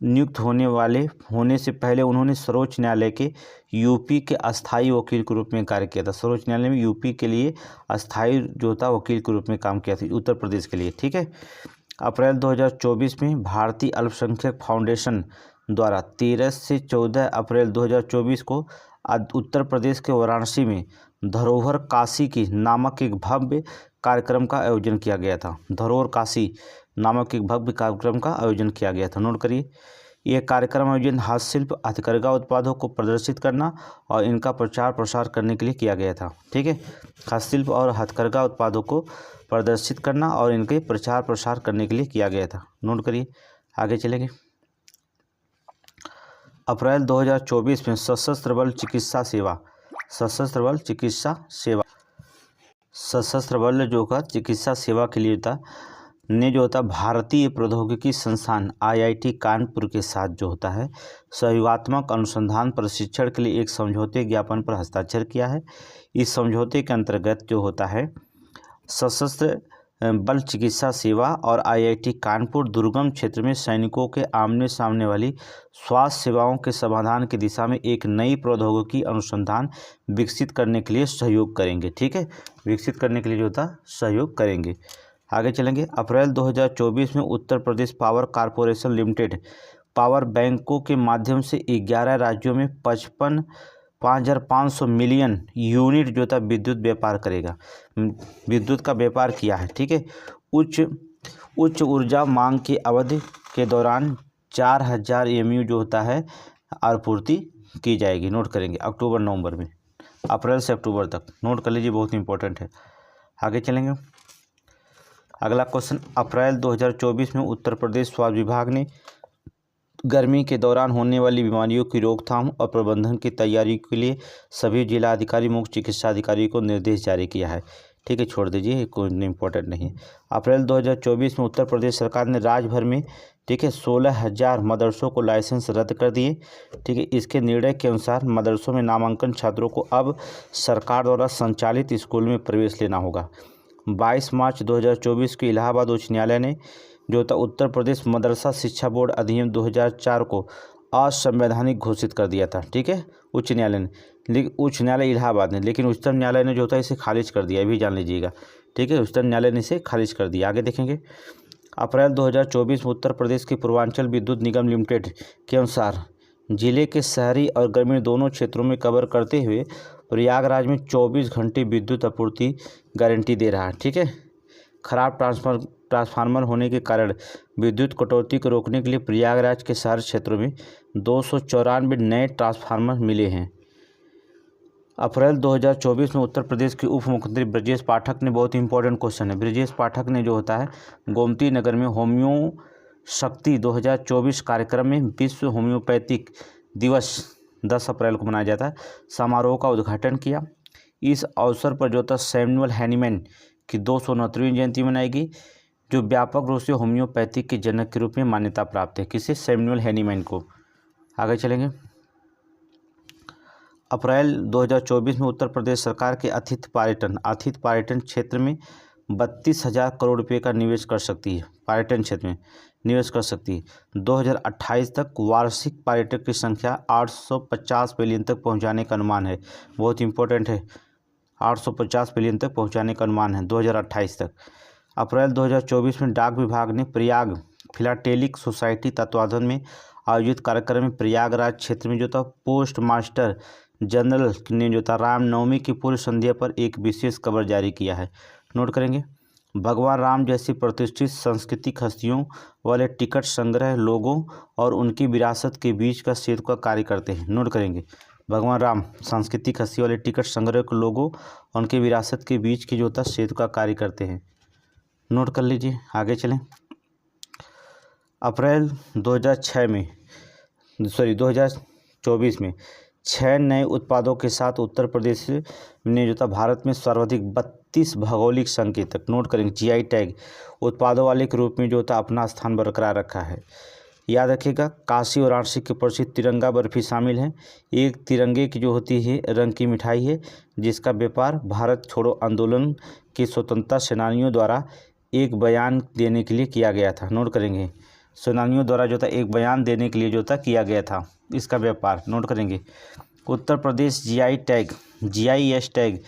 नियुक्त होने से पहले उन्होंने सर्वोच्च न्यायालय के यूपी के अस्थायी वकील के रूप में कार्य किया था। सर्वोच्च न्यायालय में यूपी के लिए अस्थायी जो था वकील के रूप में काम किया था, उत्तर प्रदेश के लिए। ठीक है, अप्रैल 2024 में भारतीय अल्पसंख्यक फाउंडेशन द्वारा 13 से 14 अप्रैल 2024 को उत्तर प्रदेश के वाराणसी में धरोहर काशी की नामक एक भव्य कार्यक्रम का आयोजन किया गया था। धरोहर काशी नामक एक भव्य कार्यक्रम का आयोजन किया गया था। नोट करिए, यह कार्यक्रम आयोजन हस्तशिल्प हथकरघा उत्पादों को प्रदर्शित करना और इनका प्रचार प्रसार करने के लिए किया गया था। ठीक है, हस्तशिल्प और हथकरघा उत्पादों को प्रदर्शित करना और इनके प्रचार प्रसार करने के लिए किया गया था। नोट करिए, आगे चलेंगे। अप्रैल 2024 में सशस्त्र बल चिकित्सा सेवा के लिए भारतीय प्रौद्योगिकी संस्थान IIT कानपुर के साथ जो होता है सहयोगात्मक अनुसंधान प्रशिक्षण के लिए एक समझौते ज्ञापन पर हस्ताक्षर किया है। इस समझौते के अंतर्गत जो होता है सशस्त्र बल चिकित्सा सेवा और IIT कानपुर दुर्गम क्षेत्र में सैनिकों के आमने सामने वाली स्वास्थ्य सेवाओं के समाधान की दिशा में एक नई प्रौद्योगिकी अनुसंधान विकसित करने के लिए सहयोग करेंगे। ठीक है, विकसित करने के लिए जो होता सहयोग करेंगे। आगे चलेंगे। अप्रैल 2024 में Uttar Pradesh power corporation limited power बैंकों के माध्यम से 11 राज्यों में 5,500 मिलियन यूनिट जो था विद्युत व्यापार करेगा। विद्युत का व्यापार किया है। ठीक है, उच्च ऊर्जा मांग की अवधि के दौरान 4,000 MU जो होता है आपूर्ति की जाएगी। नोट करेंगे, अक्टूबर नवंबर में, अप्रैल से अक्टूबर तक। नोट कर लीजिए, बहुत इंपॉर्टेंट है। आगे चलेंगे। अगला क्वेश्चन, अप्रैल 2024 में उत्तर प्रदेश स्वास्थ्य विभाग ने गर्मी के दौरान होने वाली बीमारियों की रोकथाम और प्रबंधन की तैयारी के लिए सभी जिला अधिकारी मुख्य चिकित्सा अधिकारी को निर्देश जारी किया है। ठीक है, छोड़ दीजिए, कोई इम्पोर्टेंट नहीं है। अप्रैल 2024 में उत्तर प्रदेश सरकार ने राज्य भर में, ठीक है, 16,000 मदरसों को लाइसेंस रद्द कर दिए। ठीक है, इसके निर्णय के अनुसार मदरसों में नामांकन छात्रों को अब सरकार द्वारा संचालित स्कूल में प्रवेश लेना होगा। 22 मार्च 2024 को इलाहाबाद उच्च न्यायालय ने जो था उत्तर प्रदेश मदरसा शिक्षा बोर्ड अधिनियम 2004 को असंवैधानिक घोषित कर दिया था। ठीक है, उच्च न्यायालय ने, लेकिन उच्च न्यायालय इलाहाबाद ने, लेकिन उच्चतम न्यायालय ने जो था इसे खारिज कर दिया, ये भी जान लीजिएगा। ठीक है, उच्चतम न्यायालय ने इसे खारिज कर दिया। आगे देखेंगे। अप्रैल 2024 में उत्तर प्रदेश के पूर्वांचल विद्युत निगम लिमिटेड के अनुसार जिले के शहरी और ग्रामीण दोनों क्षेत्रों में कवर करते हुए प्रयागराज में 24 घंटे विद्युत आपूर्ति गारंटी दे रहा है। ठीक है, खराब ट्रांसफार्मर होने के कारण विद्युत कटौती को रोकने के लिए प्रयागराज के शहर क्षेत्रों में 294 नए ट्रांसफार्मर मिले हैं। अप्रैल 2024 में उत्तर प्रदेश के उप मुख्यमंत्री ब्रजेश पाठक ने, बहुत इंपॉर्टेंट क्वेश्चन है, ब्रजेश पाठक ने जो होता है गोमती नगर में होम्यो शक्ति 2024 कार्यक्रम में विश्व होम्योपैथिक दिवस 10 अप्रैल को मनाया जाता है समारोह का उद्घाटन किया। इस अवसर पर जो था सैमुअल हैनीमैन की 269वीं जयंती मनाएगी, जो व्यापक रूप से होम्योपैथिक के जनक के रूप में मान्यता प्राप्त है। किसे? सैमुअल हैनीमैन को। आगे चलेंगे। अप्रैल 2024 में उत्तर प्रदेश सरकार के आतिथ्य पर्यटन क्षेत्र में 32,000 करोड़ रुपये का निवेश कर सकती है। पर्यटन क्षेत्र में निवेश कर सकती है। 2028 तक वार्षिक पर्यटक की संख्या 850 मिलियन तक पहुंचाने का अनुमान है। बहुत इंपॉर्टेंट है, 850 मिलियन तक पहुंचाने का अनुमान है 2028 तक। अप्रैल 2024 में डाक विभाग ने प्रयाग फिलाटेलिक सोसाइटी तत्वावधान में आयोजित कार्यक्रम में प्रयागराज क्षेत्र में जो था पोस्ट मास्टर जनरल ने जो था रामनवमी की पूर्व संध्या पर एक विशेष खबर जारी किया है। नोट करेंगे। भगवान राम जैसी प्रतिष्ठित सांस्कृतिक हस्तियों वाले टिकट संग्रह लोगों और उनकी विरासत के बीच का सेतु का कार्य करते हैं। नोट करेंगे। भगवान राम सांस्कृतिक हस्ती वाले टिकट संग्रह के लोगों और उनके विरासत के बीच की जो था सेतु का कार्य करते हैं। नोट कर लीजिए। आगे चलें। अप्रैल 2024 में 6 नए उत्पादों के साथ उत्तर प्रदेश ने जो था भारत में सर्वाधिक 32 भौगोलिक संकेतक, नोट करेंगे, जीआई टैग उत्पादों वाले के रूप में जो था अपना स्थान बरकरार रखा है। याद रखिएगा, काशी और वाराणसी के प्रसिद्ध तिरंगा बर्फी शामिल है। एक तिरंगे की जो होती है रंग की मिठाई है, जिसका व्यापार भारत छोड़ो आंदोलन के स्वतंत्रता सेनानियों द्वारा एक बयान देने के लिए किया गया था। नोट करेंगे, सेनानियों द्वारा जो था एक बयान देने के लिए जो था किया गया था इसका व्यापार। नोट करेंगे। उत्तर प्रदेश GIS टैग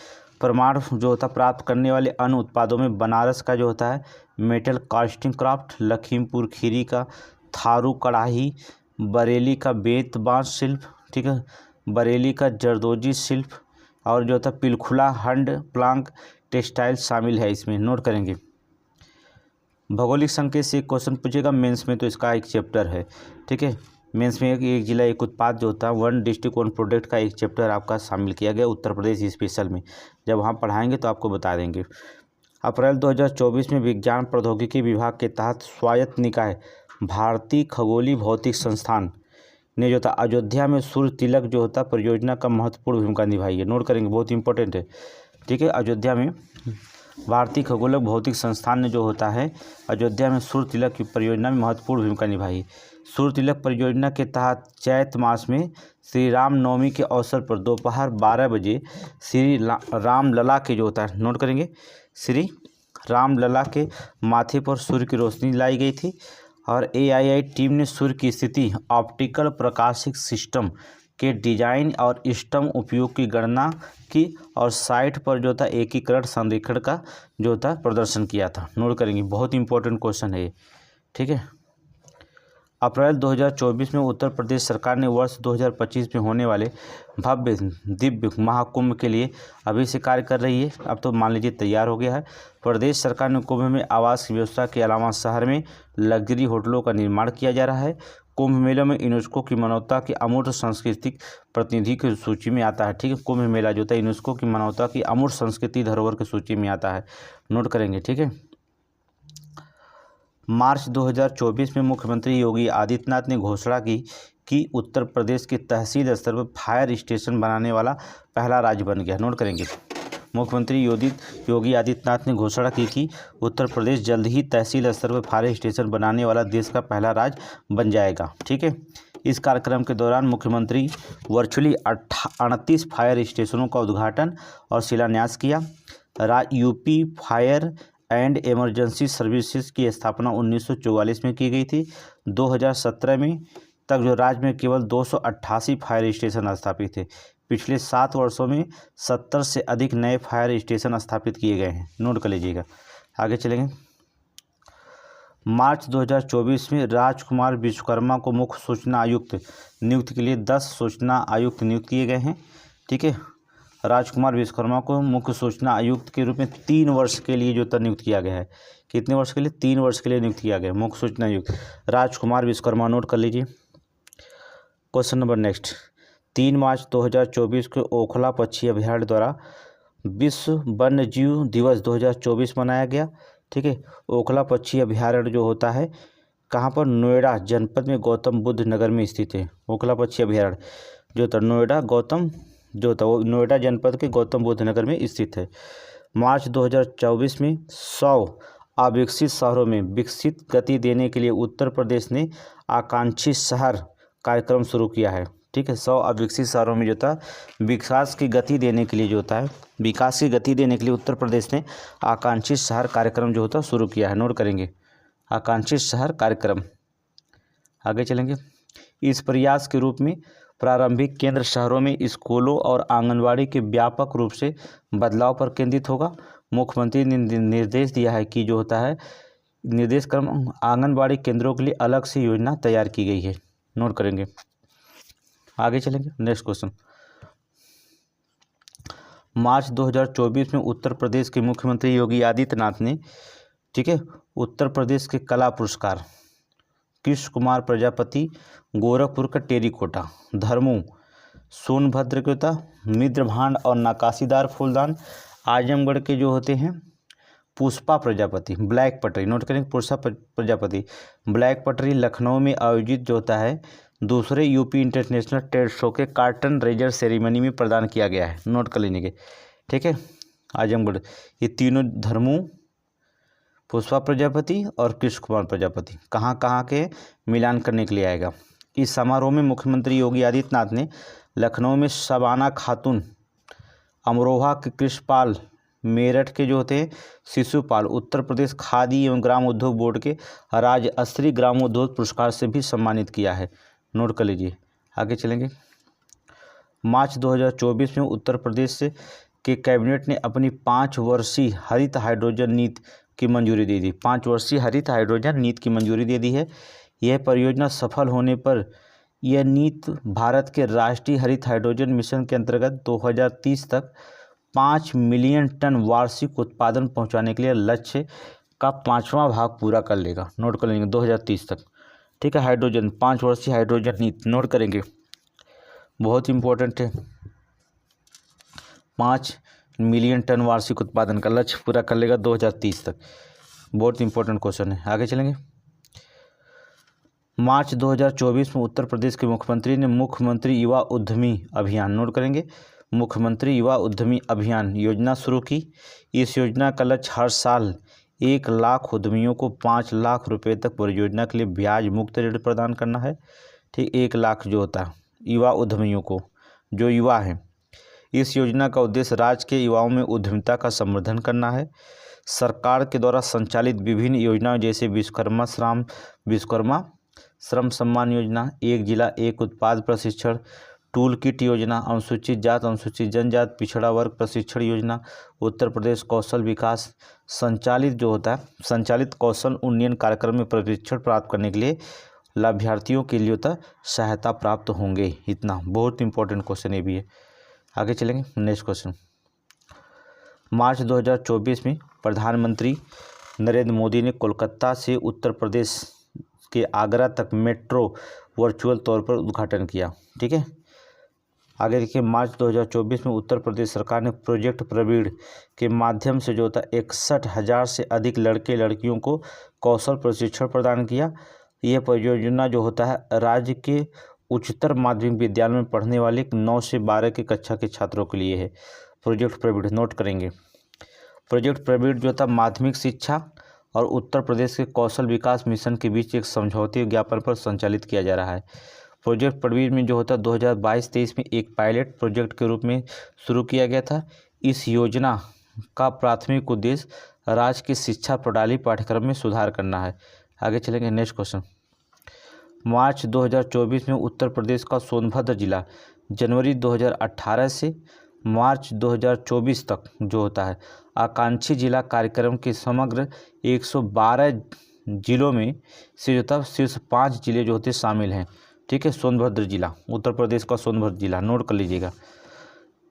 प्रमाण जो होता बात करने वाले अन्य उत्पादों में बनारस का जो होता है metal casting craft, Lakhimpur Kheri का थारू कढ़ाई, बरेली का बेत बांस शिल्प, ठीक है, बरेली का जरदोजी शिल्प और जो होता पिलखुला हंड प्लांक टेक्सटाइल शामिल है इसमें। नोट करेंगे। भौगोलिक संकेत से एक क्वेश्चन पूछेगा मेंस में, तो इसका एक चैप्टर है। ठीक है, मेंस में एक जिला एक उत्पाद जो होता है वन डिस्ट्रिक्ट वन प्रोडक्ट का एक चैप्टर आपका शामिल किया गया उत्तर प्रदेश स्पेशल में। जब वहाँ पढ़ाएंगे तो आपको बता देंगे। अप्रैल 2024 में विज्ञान प्रौद्योगिकी विभाग के तहत स्वायत्त निकाय भारतीय खगोलीय भौतिक संस्थान ने जो था अयोध्या में सूर्य तिलक जो होता परियोजना का महत्वपूर्ण भूमिका निभाई है। नोट करेंगे, बहुत इंपॉर्टेंट है। ठीक है, अयोध्या में भारतीय खगोलक भौतिक संस्थान ने जो होता है अयोध्या में सूर्य तिलक की परियोजना में महत्वपूर्ण भूमिका निभाई। सूर्य तिलक परियोजना के तहत चैत मास में श्री राम नवमी के अवसर पर दोपहर 12 बजे श्री रामलला के जो होता है, नोट करेंगे, श्री रामलला के माथे पर सूर्य की रोशनी लाई गई थी और AII टीम ने सूर्य की स्थिति ऑप्टिकल प्रकाशिक सिस्टम के डिजाइन और इष्टतम उपयोग की गणना की और साइट पर जो था एकीकृत संरेखण का जो था प्रदर्शन किया था। नोट करेंगे, बहुत इंपॉर्टेंट क्वेश्चन है ये। ठीक है, अप्रैल 2024 में उत्तर प्रदेश सरकार ने वर्ष 2025 में होने वाले भव्य दिव्य महाकुंभ के लिए अभी से कार्य कर रही है। अब तो मान लीजिए तैयार हो गया है। प्रदेश सरकार ने कुंभ में आवास की व्यवस्था के अलावा शहर में लग्जरी होटलों का निर्माण किया जा रहा है। कुंभ मेले में यूनेस्को की मानवता की अमूर्त सांस्कृतिक प्रतिनिधि की सूची में आता है। ठीक है, कुंभ मेला जो था यूनेस्को की मानवता की अमूर्त संस्कृति धरोहर की सूची में आता है। नोट करेंगे। ठीक है, मार्च 2024 में मुख्यमंत्री योगी आदित्यनाथ ने घोषणा की कि उत्तर प्रदेश के तहसील स्तर पर फायर स्टेशन बनाने वाला पहला राज्य बन गया। नोट करेंगे, मुख्यमंत्री योगी आदित्यनाथ ने घोषणा की कि उत्तर प्रदेश जल्द ही तहसील स्तर पर फायर स्टेशन बनाने वाला देश का पहला राज्य बन जाएगा। ठीक है। इस कार्यक्रम के दौरान मुख्यमंत्री वर्चुअली 38 फायर स्टेशनों का उद्घाटन और शिलान्यास किया। UP fire and emergency services की स्थापना 1944 में की गई थी। 2017 में तक जो राज्य में केवल 288 फायर स्टेशन स्थापित थे। पिछले 7 वर्षों में 70 से अधिक नए फायर स्टेशन स्थापित किए गए हैं। नोट कर लीजिएगा। आगे चलेंगे। मार्च 2024 में राजकुमार विश्वकर्मा को मुख्य सूचना आयुक्त नियुक्ति के लिए 10 सूचना आयुक्त नियुक्त किए गए हैं। ठीक है। राजकुमार विश्वकर्मा को मुख्य सूचना आयुक्त के रूप में 3 वर्ष के लिए जो नियुक्त किया गया है। कितने वर्ष के लिए? 3 वर्ष के लिए नियुक्त किया गया मुख्य सूचना आयुक्त राजकुमार विश्वकर्मा। नोट कर लीजिए। Question number next. 3 मार्च 2024 को ओखला पक्षी अभयारण्य द्वारा विश्व वन्यजीव दिवस 2024 मनाया गया। ठीक है। ओखला पक्षी अभयारण्य जो होता है कहाँ पर? नोएडा जनपद में गौतम बुद्ध नगर में स्थित है। ओखला पक्षी अभयारण्य जो था नोएडा जनपद के गौतम बुद्ध नगर में स्थित है। मार्च 2024 में 100 अविकसित शहरों में विकसित गति देने के लिए उत्तर प्रदेश ने आकांक्षी शहर कार्यक्रम शुरू किया है। ठीक है। 100 अविकसित शहरों में जो था विकास की गति देने के लिए उत्तर प्रदेश ने आकांक्षी शहर कार्यक्रम जो होता शुरू किया है। नोट करेंगे। आकांक्षी शहर कार्यक्रम। आगे चलेंगे। इस प्रयास के रूप में प्रारंभिक केंद्र शहरों में स्कूलों और आंगनवाड़ी के व्यापक रूप से बदलाव पर केंद्रित होगा। मुख्यमंत्री ने निर्देश दिया है कि जो होता है निर्देश क्रम आंगनवाड़ी केंद्रों के लिए अलग से योजना तैयार की गई है। नोट करेंगे। आगे चलेंगे। Next question. मार्च 2024 में उत्तर प्रदेश के मुख्यमंत्री योगी आदित्यनाथ ने ठीक है उत्तर प्रदेश के कला पुरस्कार कृष्ण कुमार प्रजापति गोरखपुर का टेरिकोटा, धर्मू सोनभद्र के होता मिद्रभांड और नक्काशीदार फूलदान, आजमगढ़ के जो होते हैं पुष्पा प्रजापति ब्लैक पटरी। नोट करेंगे। पुष्पा प्रजापति ब्लैक पटरी लखनऊ में आयोजित जो होता है दूसरे यूपी इंटरनेशनल ट्रेड शो के कार्टन रेजर सेरेमनी में प्रदान किया गया है। नोट कर लेंगे। ठीक है। आजमगढ़ ये तीनों धर्मू पुष्पा प्रजापति और कृष्ण कुमार प्रजापति कहाँ के मिलान करने के लिए आएगा। इस समारोह में मुख्यमंत्री योगी आदित्यनाथ ने लखनऊ में शबाना खातून, अमरोहा के कृष्णपाल, मेरठ के जो होते हैं शिशुपाल, उत्तर प्रदेश खादी एवं ग्राम उद्योग बोर्ड के राज्यस्तरीय ग्राम उद्योग पुरस्कार से भी सम्मानित किया है। नोट कर लीजिए। आगे चलेंगे। मार्च 2024 में उत्तर प्रदेश के कैबिनेट ने अपनी 5 वर्षीय हरित हाइड्रोजन नीति की मंजूरी दे दी। 5 वर्षीय हरित हाइड्रोजन नीति की मंजूरी दे दी है। यह परियोजना सफल होने पर यह नीति भारत के राष्ट्रीय हरित हाइड्रोजन मिशन के अंतर्गत 2030 तक 5 मिलियन टन वार्षिक उत्पादन पहुंचाने के लिए लक्ष्य का 5वां भाग पूरा कर लेगा। नोट कर लेंगे। 2030 तक। ठीक है। हाइड्रोजन 5 वर्षीय हाइड्रोजन नीति नोट करेंगे। बहुत इंपॉर्टेंट है। 5 मिलियन टन वार्षिक उत्पादन का लक्ष्य पूरा कर लेगा 2030 तक। बहुत इंपॉर्टेंट क्वेश्चन है। आगे चलेंगे। मार्च 2024 में उत्तर प्रदेश के मुख्यमंत्री ने मुख्यमंत्री युवा उद्यमी अभियान नोट करेंगे मुख्यमंत्री युवा उद्यमी अभियान योजना शुरू की। इस योजना का लक्ष्य हर साल 1 लाख उद्यमियों को 5 लाख रुपए तक परियोजना के लिए ब्याज मुक्त ऋण प्रदान करना है। ठीक। 1 लाख जो होता है युवा उद्यमियों को जो युवा हैं। इस योजना का उद्देश्य राज्य के युवाओं में उद्यमिता का संवर्धन करना है। सरकार के द्वारा संचालित विभिन्न योजनाओं जैसे विश्वकर्मा श्रम सम्मान योजना, एक जिला एक उत्पाद प्रशिक्षण, टूल किट योजना, अनुसूचित जात अनुसूचित जनजात पिछड़ा वर्ग प्रशिक्षण योजना, उत्तर प्रदेश कौशल विकास संचालित कौशल उन्नयन कार्यक्रम में प्रशिक्षण प्राप्त करने के लिए लाभार्थियों के लिए होता सहायता प्राप्त होंगे। इतना बहुत इंपॉर्टेंट क्वेश्चन ये भी है। आगे चलेंगे। Next question. मार्च 2024 में प्रधानमंत्री नरेंद्र मोदी ने कोलकाता से उत्तर प्रदेश के आगरा तक मेट्रो वर्चुअल तौर पर उद्घाटन किया। ठीक है। आगे देखिए। मार्च 2024 में उत्तर प्रदेश सरकार ने प्रोजेक्ट प्रवीण के माध्यम से जो होता 61,000 से अधिक लड़के लड़कियों को कौशल प्रशिक्षण प्रदान किया। यह परियोजना जो होता है राज्य के उच्चतर माध्यमिक विद्यालय में पढ़ने वाले 9 से 12 की कक्षा के छात्रों के लिए है। प्रोजेक्ट प्रवीण नोट करेंगे। प्रोजेक्ट प्रवीण जो था माध्यमिक शिक्षा और उत्तर प्रदेश के कौशल विकास मिशन के बीच एक समझौते ज्ञापन पर संचालित किया जा रहा है। प्रोजेक्ट प्रवीण में जो होता 2022-23 में एक पायलट प्रोजेक्ट के रूप में शुरू किया गया था। इस योजना का प्राथमिक उद्देश्य राज्य की शिक्षा प्रणाली पाठ्यक्रम में सुधार करना है। आगे चलेंगे, नेक्स्ट क्वेश्चन। मार्च 2024 में उत्तर प्रदेश का सोनभद्र जिला जनवरी 2018 से मार्च 2024 तक जो होता है आकांक्षी जिला कार्यक्रम के समग्र 112 जिलों में से जो था शीर्ष 5 जिले जो होते शामिल हैं। ठीक है, सोनभद्र जिला, उत्तर प्रदेश का सोनभद्र जिला नोट कर लीजिएगा।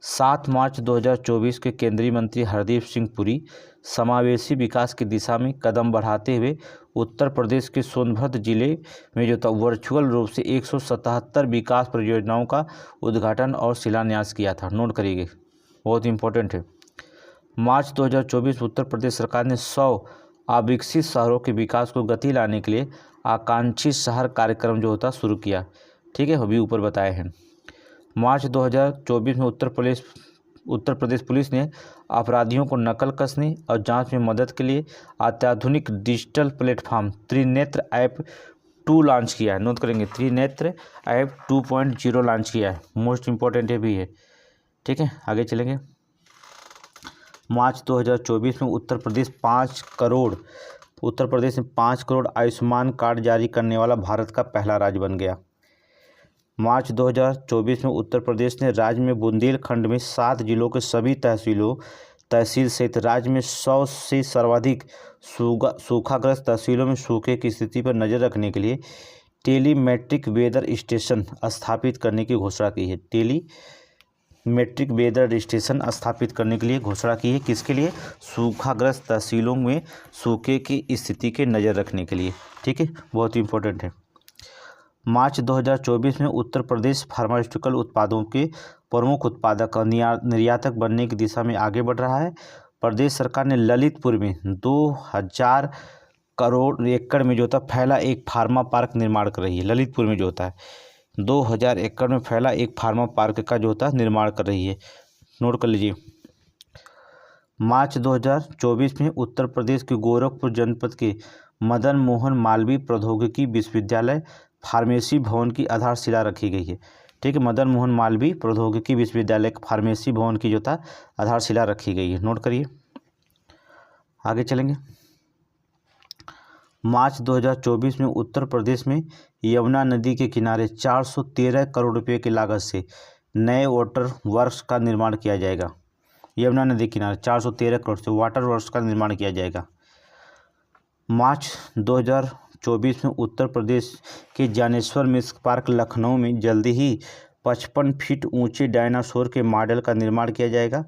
7 मार्च 2024 के केंद्रीय मंत्री हरदीप सिंह पुरी समावेशी विकास की दिशा में कदम बढ़ाते हुए उत्तर प्रदेश के सोनभद्र जिले में जो था वर्चुअल रूप से 177 विकास परियोजनाओं का उद्घाटन और शिलान्यास किया था। नोट करिएगा, बहुत इंपॉर्टेंट है। मार्च 2024 में उत्तर प्रदेश सरकार ने 100 अविकसित शहरों के विकास को गति लाने के लिए आकांक्षी शहर कार्यक्रम जो होता शुरू किया। ठीक है, अभी ऊपर बताए हैं। मार्च 2024 में उत्तर प्रदेश पुलिस ने अपराधियों को नकल कसने और जांच में मदद के लिए अत्याधुनिक digital platform Trinetra app 2 launch किया है। नोट करेंगे, त्रिनेत्र ऐप 2.0 लॉन्च किया है। मोस्ट इंपॉर्टेंट है भी है। ठीक है, आगे चलेंगे। मार्च 2024 में उत्तर प्रदेश में 5 करोड़ आयुष्मान कार्ड जारी करने वाला भारत का पहला राज्य बन गया। मार्च 2024 में उत्तर प्रदेश ने राज्य में बुंदेलखंड में 7 जिलों के सभी तहसील सहित राज्य में 100 से सर्वाधिक सूखाग्रस्त तहसीलों में सूखे की स्थिति पर नज़र रखने के लिए टेलीमेट्रिक वेदर स्टेशन स्थापित करने की घोषणा की है। टेलीमेट्रिक वेदर स्टेशन स्थापित करने के लिए घोषणा की है। किसके लिए? सूखाग्रस्त तहसीलों में सूखे की स्थिति के नज़र रखने के लिए। ठीक है, बहुत इंपॉर्टेंट है। मार्च 2024 में उत्तर प्रदेश फार्मास्यूटिकल उत्पादों के प्रमुख उत्पादक और निर्यातक बनने की दिशा में आगे बढ़ रहा है। प्रदेश सरकार ने ललितपुर में 2000 करोड़ एकड़ में जो होता फैला एक फार्मा पार्क निर्माण कर रही है। ललितपुर में जो होता है 2000 एकड़ में फैला एक फार्मा पार्क का जो होता है निर्माण कर रही है। नोट कर लीजिए। मार्च 2024 में उत्तर प्रदेश के गोरखपुर जनपद के मदन मोहन मालवीय प्रौद्योगिकी विश्वविद्यालय फार्मेसी भवन की आधारशिला रखी गई है। ठीक है, मदन मोहन मालवीय प्रौद्योगिकी विश्वविद्यालय फार्मेसी भवन की जो था आधारशिला रखी गई है। नोट करिए, आगे चलेंगे। मार्च 2024 में उत्तर प्रदेश में यमुना नदी के किनारे 413 करोड़ रुपये की लागत से नए वाटर वर्क्स का निर्माण किया जाएगा। यमुना नदी के किनारे 413 करोड़ से वाटर वर्क्स का निर्माण किया जाएगा। मार्च 2024 में उत्तर प्रदेश के ज्ञानेश्वर मिश्र पार्क लखनऊ में जल्दी ही 55 फीट ऊंचे डायनासोर के मॉडल का निर्माण किया जाएगा।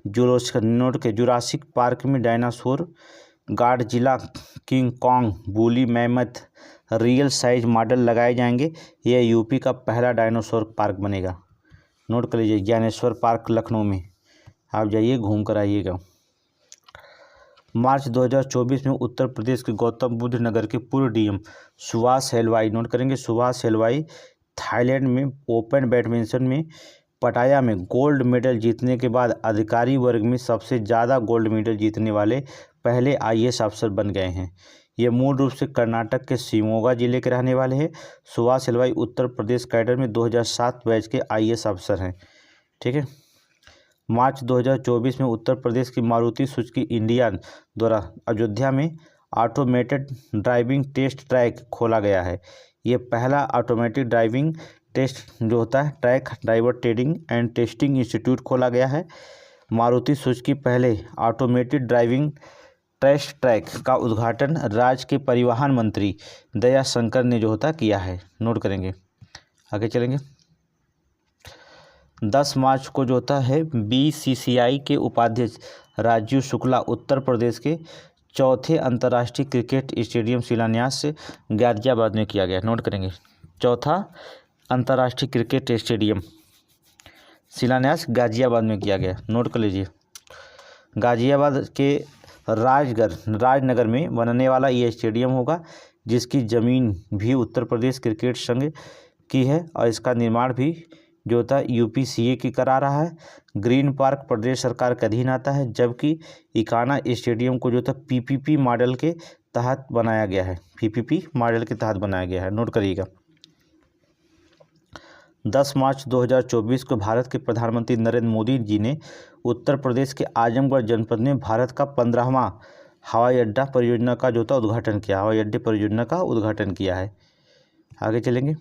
जुरासिक पार्क में dinosaur, Godzilla, king Kong, woolly mammoth real size model लगाए जाएंगे। यह यूपी का पहला डायनासोर पार्क बनेगा। नोट कर लीजिए, ज्ञानेश्वर पार्क लखनऊ में आप जाइए, घूम कर आइएगा। मार्च 2024 में उत्तर प्रदेश के गौतम बुद्ध नगर के पूर्व डीएम सुभाष हलवाई, नोट करेंगे, सुभाष हलवाई थाईलैंड में ओपन बैडमिंटन में पटाया में गोल्ड मेडल जीतने के बाद अधिकारी वर्ग में सबसे ज़्यादा गोल्ड मेडल जीतने वाले पहले आईएएस अफसर बन गए हैं। ये मूल रूप से कर्नाटक के शिवमोगा जिले के रहने वाले हैं। सुभाष हलवाई उत्तर प्रदेश कैडर में 2007 बैच के आईएएस अफसर हैं। ठीक है। मार्च 2024 में उत्तर प्रदेश की मारुति सुजुकी इंडिया द्वारा अयोध्या में ऑटोमेटेड ड्राइविंग टेस्ट ट्रैक खोला गया है। ये पहला ऑटोमेटिक ड्राइविंग टेस्ट जो होता है track driver training and testing institute खोला गया है। मारुति सुजुकी पहले ऑटोमेटेड ड्राइविंग टेस्ट ट्रैक का उद्घाटन राज्य के परिवहन मंत्री दया शंकर ने जो होता किया है। नोट करेंगे, आगे चलेंगे। 10 मार्च को जो होता है बीसीसीआई के उपाध्यक्ष राजीव शुक्ला उत्तर प्रदेश के चौथे अंतर्राष्ट्रीय क्रिकेट स्टेडियम शिलान्यास से गाजियाबाद में किया गया। नोट करेंगे, चौथा अंतर्राष्ट्रीय क्रिकेट स्टेडियम शिलान्यास गाजियाबाद में किया गया। नोट कर लीजिए। गाजियाबाद के राजनगर में बनने वाला ये स्टेडियम होगा, जिसकी ज़मीन भी उत्तर प्रदेश क्रिकेट संघ की है और इसका निर्माण भी जो होता है यूपीसीए की करा रहा है। ग्रीन पार्क प्रदेश सरकार के अधीन आता है, जबकि इकाना स्टेडियम को जो था पीपीपी मॉडल के तहत बनाया गया है। पीपीपी मॉडल के तहत बनाया गया है, नोट करिएगा। 10 मार्च 2024 को भारत के प्रधानमंत्री नरेंद्र मोदी जी ने उत्तर प्रदेश के आजमगढ़ जनपद में भारत का 15वां हवाई अड्डा परियोजना का जो था उद्घाटन किया। हवाई अड्डे परियोजना का उद्घाटन किया है। आगे चलेंगे।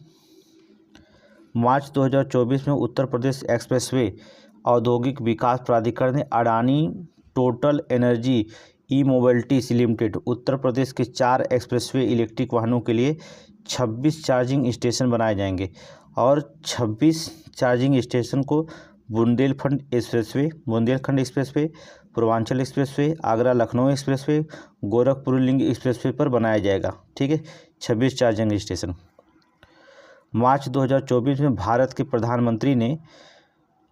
मार्च 2024 में उत्तर प्रदेश एक्सप्रेसवे औद्योगिक विकास प्राधिकरण ने Adani Total Energy E Mobility Limited Uttar Pradesh के 4 एक्सप्रेसवे इलेक्ट्रिक वाहनों के लिए 26 चार्जिंग स्टेशन बनाए जाएंगे और 26 चार्जिंग स्टेशन को Bundelkhand expressway, Purvanchal expressway, Agra Lucknow expressway, Gorakhpur link expressway पर बनाया जाएगा। ठीक है, 26 चार्जिंग स्टेशन। मार्च 2024 में भारत के प्रधानमंत्री ने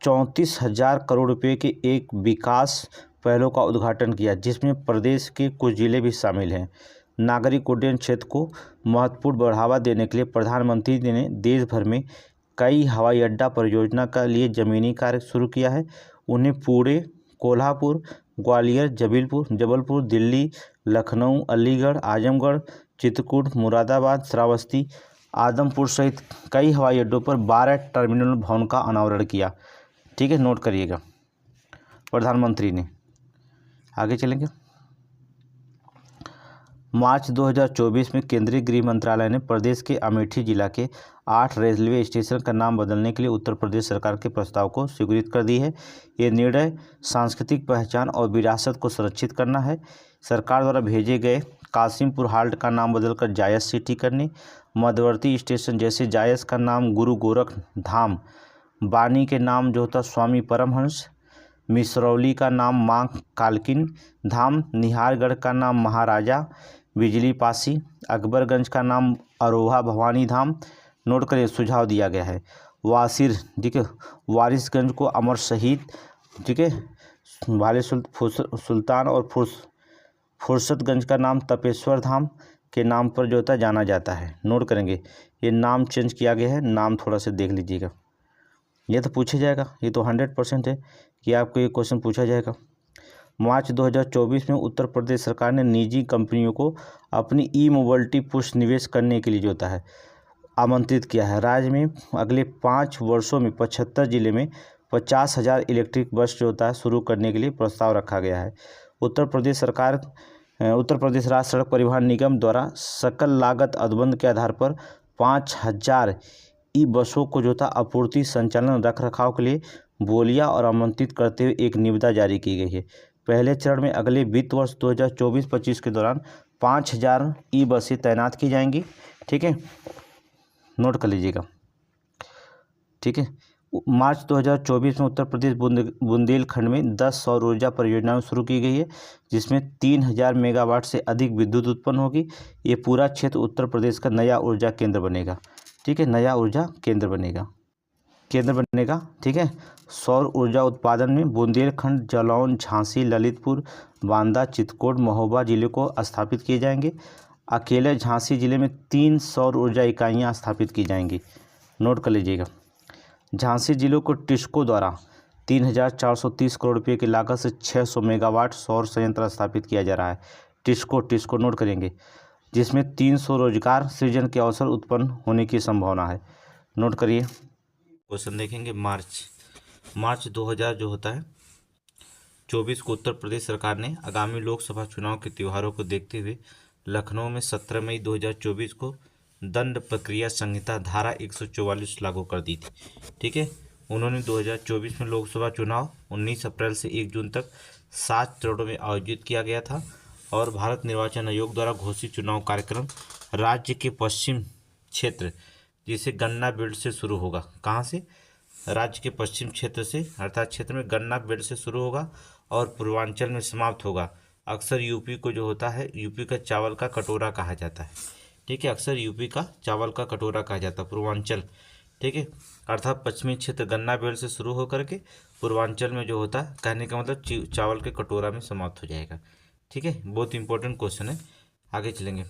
34,000 करोड़ रुपए के एक विकास पहलों का उद्घाटन किया, जिसमें प्रदेश के कुछ जिले भी शामिल हैं। नागरिक उड्डयन क्षेत्र को महत्वपूर्ण बढ़ावा देने के लिए प्रधानमंत्री ने देश भर में कई हवाई अड्डा परियोजना के लिए जमीनी कार्य शुरू किया है। उन्हें पुणे, कोल्हापुर, ग्वालियर, जबलपुर, दिल्ली, लखनऊ, अलीगढ़, आजमगढ़, चित्रकूट, मुरादाबाद, श्रावस्ती, आदमपुर सहित कई हवाई अड्डों पर 12 टर्मिनल भवन का अनावरण किया। ठीक है, नोट करिएगा, प्रधानमंत्री ने। आगे चलेंगे। मार्च 2024 में केंद्रीय गृह मंत्रालय ने प्रदेश के अमेठी जिला के 8 रेलवे स्टेशन का नाम बदलने के लिए उत्तर प्रदेश सरकार के प्रस्ताव को स्वीकृत कर दी है। ये निर्णय सांस्कृतिक पहचान और विरासत को सुरक्षित करना है। सरकार द्वारा भेजे गए कासिमपुर हाल्ट का नाम बदलकर जायस सिटी करने, मध्यवर्ती स्टेशन जैसे जायस का नाम गुरु गोरख धाम, बानी के नाम जो होता स्वामी परमहंस, मिसरौली का नाम मां कालकिन धाम, निहारगढ़ का नाम महाराजा बिजली पासी, अकबरगंज का नाम अरोहा भवानी धाम। नोट करिए, सुझाव दिया गया है। वासिर, ठीक है, वारिसगंज को अमर शहीद, ठीक है, वाले सुल्तान और फुर्सतगंज का नाम तपेश्वर धाम के नाम पर जो होता जाना जाता है। नोट करेंगे, ये नाम चेंज किया गया है, नाम थोड़ा सा देख लीजिएगा। ये तो पूछा जाएगा, ये तो 100% है कि आपको ये क्वेश्चन पूछा जाएगा। मार्च 2024 में उत्तर प्रदेश सरकार ने निजी कंपनियों को अपनी ई मोबिलिटी पुश निवेश करने के लिए जो होता है आमंत्रित किया है। राज्य में अगले 5 वर्षों में 75 जिले में 50,000 इलेक्ट्रिक बस जो होता है शुरू करने के लिए प्रस्ताव रखा गया है। उत्तर प्रदेश राज्य सड़क परिवहन निगम द्वारा सकल लागत अनुबंध के आधार पर 5,000 ई बसों को जो था आपूर्ति, संचालन, रख रखाव के लिए बोलियां और आमंत्रित करते हुए एक निविदा जारी की गई है। पहले चरण में अगले वित्त वर्ष 2024-25 के दौरान 5,000 ई बसें तैनात की जाएंगी। ठीक है, नोट कर लीजिएगा। ठीक है, मार्च 2024 में उत्तर प्रदेश बुंदेलखंड में 10 सौर ऊर्जा परियोजनाएं शुरू की गई है, जिसमें 3,000 मेगावाट से अधिक विद्युत उत्पन्न होगी। ये पूरा क्षेत्र उत्तर प्रदेश का नया ऊर्जा केंद्र बनेगा। ठीक है, नया ऊर्जा केंद्र बनेगा। ठीक है, सौर ऊर्जा उत्पादन में बुंदेलखंड, जालौन, झांसी, ललितपुर, बांदा, चित्रकूट, महोबा जिले को स्थापित किए जाएंगे। अकेले झांसी जिले में 3 सौर ऊर्जा इकाइयाँ स्थापित की जाएंगी। नोट कर लीजिएगा। झांसी जिले को टिस्को द्वारा 3,430 करोड़ रुपये की लागत से 600 मेगावाट सौर संयंत्र स्थापित किया जा रहा है। टिस्को नोट करेंगे, जिसमें 300 रोजगार सृजन के अवसर उत्पन्न होने की संभावना है। नोट करिए। क्वेश्चन देखेंगे। मार्च 2000 जो होता है 24 को उत्तर प्रदेश सरकार ने आगामी लोकसभा चुनाव के त्योहारों को देखते हुए लखनऊ में 17 मई 2024 को दंड प्रक्रिया संहिता धारा 144 लागू कर दी थी। ठीक है, उन्होंने 2024 में लोकसभा चुनाव 19 अप्रैल से 1 जून तक 7 चरणों में आयोजित किया गया था और भारत निर्वाचन आयोग द्वारा घोषित चुनाव कार्यक्रम राज्य के पश्चिम क्षेत्र, जिसे गन्ना बेल्ट से शुरू होगा। कहाँ से? राज्य के पश्चिम क्षेत्र से, अर्थात क्षेत्र में गन्ना बेल्ट से शुरू होगा और पूर्वांचल में समाप्त होगा। अक्सर यूपी को जो होता है, यूपी का चावल का कटोरा कहा जाता है। ठीक है, अक्सर यूपी का चावल का कटोरा कहा जाता है, पूर्वांचल। ठीक है, अर्थात पश्चिमी क्षेत्र गन्ना बेल्ट से शुरू होकर के पूर्वांचल में जो होता है, कहने का मतलब चावल के कटोरा में समाप्त हो जाएगा। ठीक है, बहुत इंपॉर्टेंट क्वेश्चन है। आगे चलेंगे।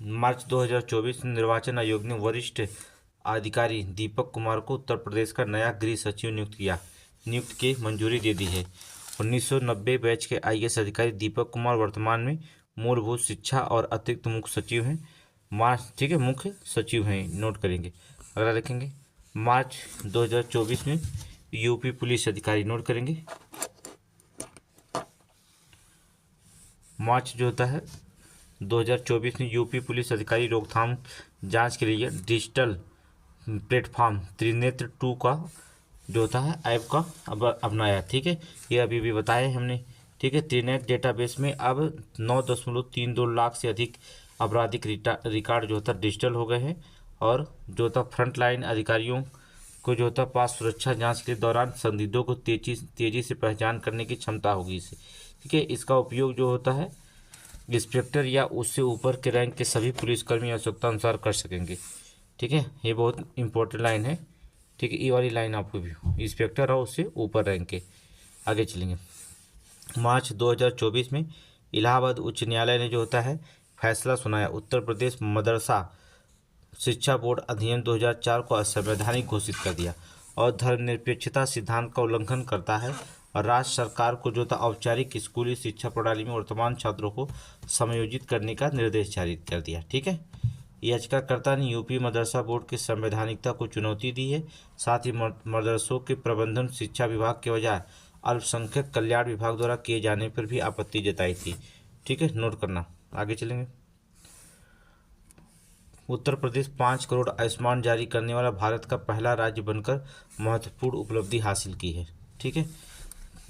मार्च 2024 में निर्वाचन आयोग ने वरिष्ठ अधिकारी दीपक कुमार को उत्तर प्रदेश का नया गृह सचिव नियुक्त की मंजूरी दे दी है। 1990 बैच के आईएएस अधिकारी दीपक कुमार वर्तमान में मूलभूत शिक्षा और अतिरिक्त मुख्य सचिव हैं। ठीक है, मुख्य सचिव हैं, नोट करेंगे। अगला लिखेंगे मार्च 2024 में यूपी पुलिस अधिकारी, नोट करेंगे। मार्च जो होता है 2024 में यूपी पुलिस अधिकारी रोकथाम जांच के लिए डिजिटल प्लेटफॉर्म त्रिनेत्र 2 का जो होता है ऐप का अब अपनाया। ठीक है, ये अभी भी बताया हमने। ठीक है, त्रिनेत्र डेटाबेस में अब 9.32 लाख से अधिक आपराधिक रिकॉर्ड जो होता है डिजिटल हो गए हैं, और जो होता फ्रंटलाइन अधिकारियों को जो होता पास सुरक्षा जांच के दौरान संदिग्धों को तेजी से पहचान करने की क्षमता होगी इससे। ठीक है, इसका उपयोग जो होता है इंस्पेक्टर या उससे ऊपर के रैंक के सभी पुलिसकर्मी आवश्यकता अनुसार कर सकेंगे। ठीक है, ये बहुत इंपॉर्टेंट लाइन है। ठीक है, ये वाली लाइन आपको भी, इंस्पेक्टर और उससे ऊपर रैंक के। आगे चलेंगे। मार्च 2024 में इलाहाबाद उच्च न्यायालय ने जो होता है फैसला सुनाया। उत्तर प्रदेश मदरसा शिक्षा बोर्ड अधिनियम 2004 को असंवैधानिक घोषित कर दिया और धर्मनिरपेक्षता सिद्धांत का उल्लंघन करता है, और राज्य सरकार को जो था औपचारिक स्कूली शिक्षा प्रणाली में वर्तमान छात्रों को समायोजित करने का निर्देश जारी कर दिया। ठीक है, याचिकाकर्ता ने यूपी मदरसा बोर्ड की संवैधानिकता को चुनौती दी है। साथ ही मदरसों के प्रबंधन शिक्षा विभाग के बजाय अल्पसंख्यक कल्याण विभाग द्वारा किए जाने पर भी आपत्ति जताई थी। ठीक है, नोट करना। आगे चलेंगे। उत्तर प्रदेश 5 करोड़ आयुष्मान जारी करने वाला भारत का पहला राज्य बनकर महत्वपूर्ण उपलब्धि हासिल की है। ठीक है,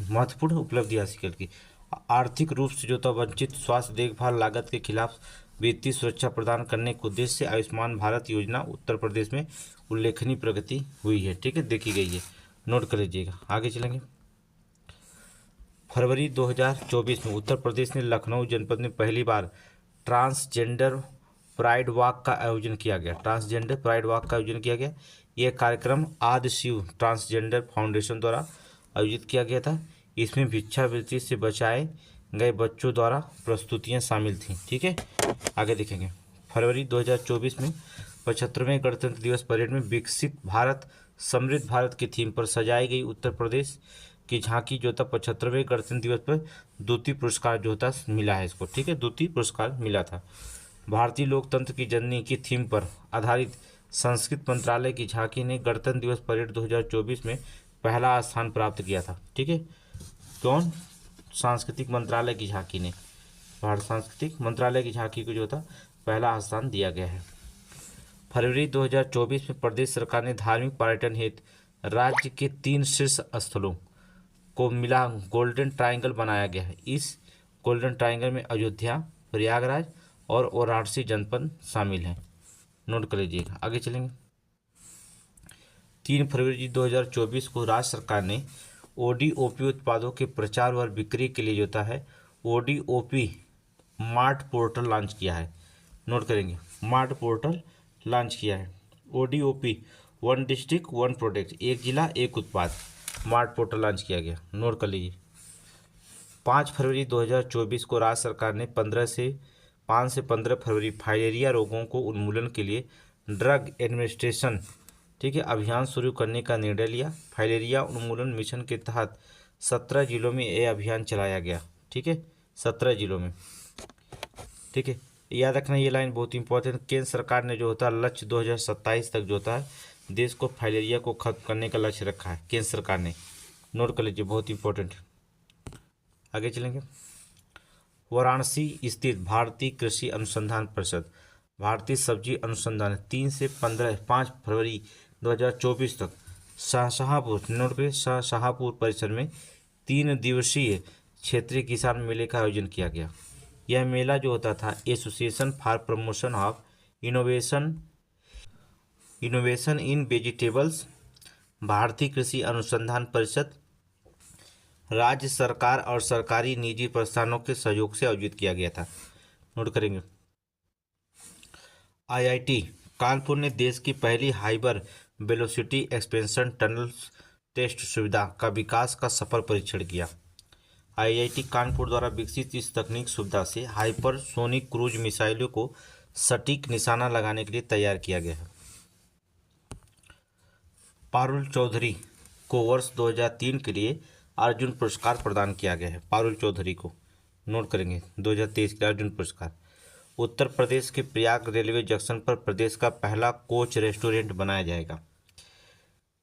महत्वपूर्ण उपलब्धि हासिल की। आर्थिक रूप से जो था वंचित स्वास्थ्य देखभाल लागत के खिलाफ वित्तीय सुरक्षा प्रदान करने के उद्देश्य से आयुष्मान भारत योजना उत्तर प्रदेश में उल्लेखनीय प्रगति हुई है। ठीक है, देखी गई है, नोट कर लीजिएगा। आगे चलेंगे। फरवरी 2024 में उत्तर प्रदेश ने लखनऊ जनपद में पहली बार ट्रांसजेंडर प्राइड वॉक का आयोजन किया गया। ट्रांसजेंडर प्राइड वॉक का आयोजन किया गया। यह कार्यक्रम आदि शिव ट्रांसजेंडर फाउंडेशन द्वारा आयोजित किया गया था। इसमें भिक्षावृत्ति से बचाए गए बच्चों द्वारा प्रस्तुतियां शामिल थीं। ठीक है, आगे देखेंगे। फरवरी 2024 में 75वें गणतंत्र दिवस परेड में विकसित भारत समृद्ध भारत की थीम पर सजाई गई उत्तर प्रदेश की झांकी जो था 75वें गणतंत्र दिवस पर द्वितीय पुरस्कार जो था मिला है इसको। ठीक है, द्वितीय पुरस्कार मिला था। भारतीय लोकतंत्र की जननी की थीम पर आधारित संस्कृत मंत्रालय की झांकी ने गणतंत्र दिवस परेड 2024 में पहला स्थान प्राप्त किया था। ठीक है, कौन? सांस्कृतिक मंत्रालय की झांकी ने, भारत सांस्कृतिक मंत्रालय की झांकी को जो था पहला स्थान दिया गया है। फरवरी 2024 में प्रदेश सरकार ने धार्मिक पर्यटन हेतु राज्य के 3 शीर्ष स्थलों को मिला गोल्डन ट्रायंगल बनाया गया है। इस गोल्डन ट्रायंगल में अयोध्या, प्रयागराज और वाराणसी जनपद शामिल हैं। नोट कर लीजिएगा। आगे चलेंगे। 3 फरवरी 2024 को राज्य सरकार ने ओडीओपी उत्पादों के प्रचार और बिक्री के लिए जो होता है ओडीओपी मार्ट पोर्टल लॉन्च किया है। नोट करेंगे, मार्ट पोर्टल लॉन्च किया है। ओडीओपी 1 डिस्ट्रिक्ट 1 प्रोडक्ट, एक जिला एक उत्पाद, मार्ट पोर्टल लॉन्च किया गया। नोट कर लीजिए। 5 फरवरी 2024 को राज्य सरकार ने 5 से 15 फरवरी फाइलेरिया रोगों को उन्मूलन के लिए ड्रग एडमिनिस्ट्रेशन, ठीक है, अभियान शुरू करने का निर्णय लिया। फाइलेरिया उन्मूलन मिशन के तहत 17 जिलों में यह अभियान चलाया गया। ठीक है, 17 जिलों में। ठीक है, याद रखना ये लाइन बहुत इंपॉर्टेंट। केंद्र सरकार ने जो होता है लक्ष्य 2027 तक जो होता है देश को फाइलेरिया को खत्म करने का लक्ष्य रखा है केंद्र सरकार ने। नोट कर लीजिए, बहुत इंपॉर्टेंट। आगे चलेंगे। वाराणसी स्थित भारतीय कृषि अनुसंधान परिषद, भारतीय सब्जी अनुसंधान 3 से 5 फरवरी 2024 तक शाहजहाँपुर, नोट करिए, शाहजहाँपुर परिसर में 3 दिवसीय क्षेत्रीय किसान मेले का आयोजन किया गया। यह मेला जो होता था association for promotion of innovation in vegetables, भारतीय कृषि अनुसंधान परिषद, राज्य सरकार और सरकारी निजी संस्थानों के सहयोग से आयोजित किया गया था। नोट करेंगे। आईआईटी कानपुर ने देश की पहली hyper velocity expansion tunnel test सुविधा का विकास का सफल परीक्षण किया। आईआईटी कानपुर द्वारा विकसित इस तकनीक सुविधा से हाइपरसोनिक क्रूज मिसाइलों को सटीक निशाना लगाने के लिए तैयार किया गया है। पारुल चौधरी को वर्ष 2003 के लिए अर्जुन पुरस्कार प्रदान किया गया है। पारुल चौधरी को नोट करेंगे 2023 के अर्जुन पुरस्कार। उत्तर प्रदेश के प्रयाग रेलवे जंक्शन पर प्रदेश का पहला कोच रेस्टोरेंट बनाया जाएगा।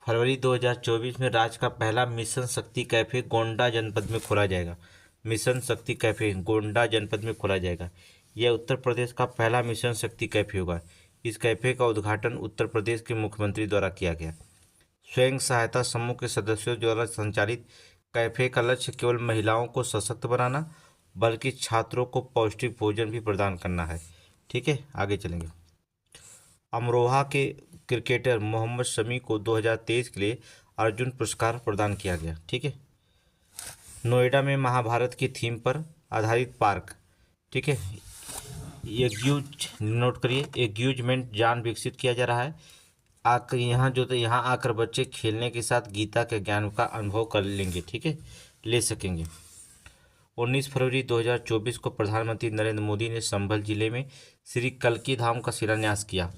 फरवरी 2024 में राज्य का पहला मिशन शक्ति कैफे गोंडा जनपद में खोला जाएगा। मिशन शक्ति कैफे गोंडा जनपद में खोला जाएगा। यह उत्तर प्रदेश का पहला मिशन शक्ति कैफे होगा। इस कैफे का उद्घाटन उत्तर प्रदेश के मुख्यमंत्री द्वारा किया गया। स्वयं सहायता समूह के सदस्यों द्वारा संचालित कैफे का लक्ष्य केवल महिलाओं को सशक्त बनाना बल्कि छात्रों को पौष्टिक भोजन भी प्रदान करना है। ठीक है, आगे चलेंगे। अमरोहा के क्रिकेटर मोहम्मद शमी को 2023 के लिए अर्जुन पुरस्कार प्रदान किया गया। ठीक है, नोएडा में महाभारत की थीम पर आधारित पार्क, ठीक है, नोट करिए, एग्यूजमेंट जान विकसित किया जा रहा है। आकर यहाँ आकर बच्चे खेलने के साथ गीता के ज्ञान का अनुभव कर लेंगे। ठीक है, ले सकेंगे। 19 फरवरी 2024 को प्रधानमंत्री नरेंद्र मोदी ने संभल जिले में श्री कल्की धाम का शिलान्यास किया।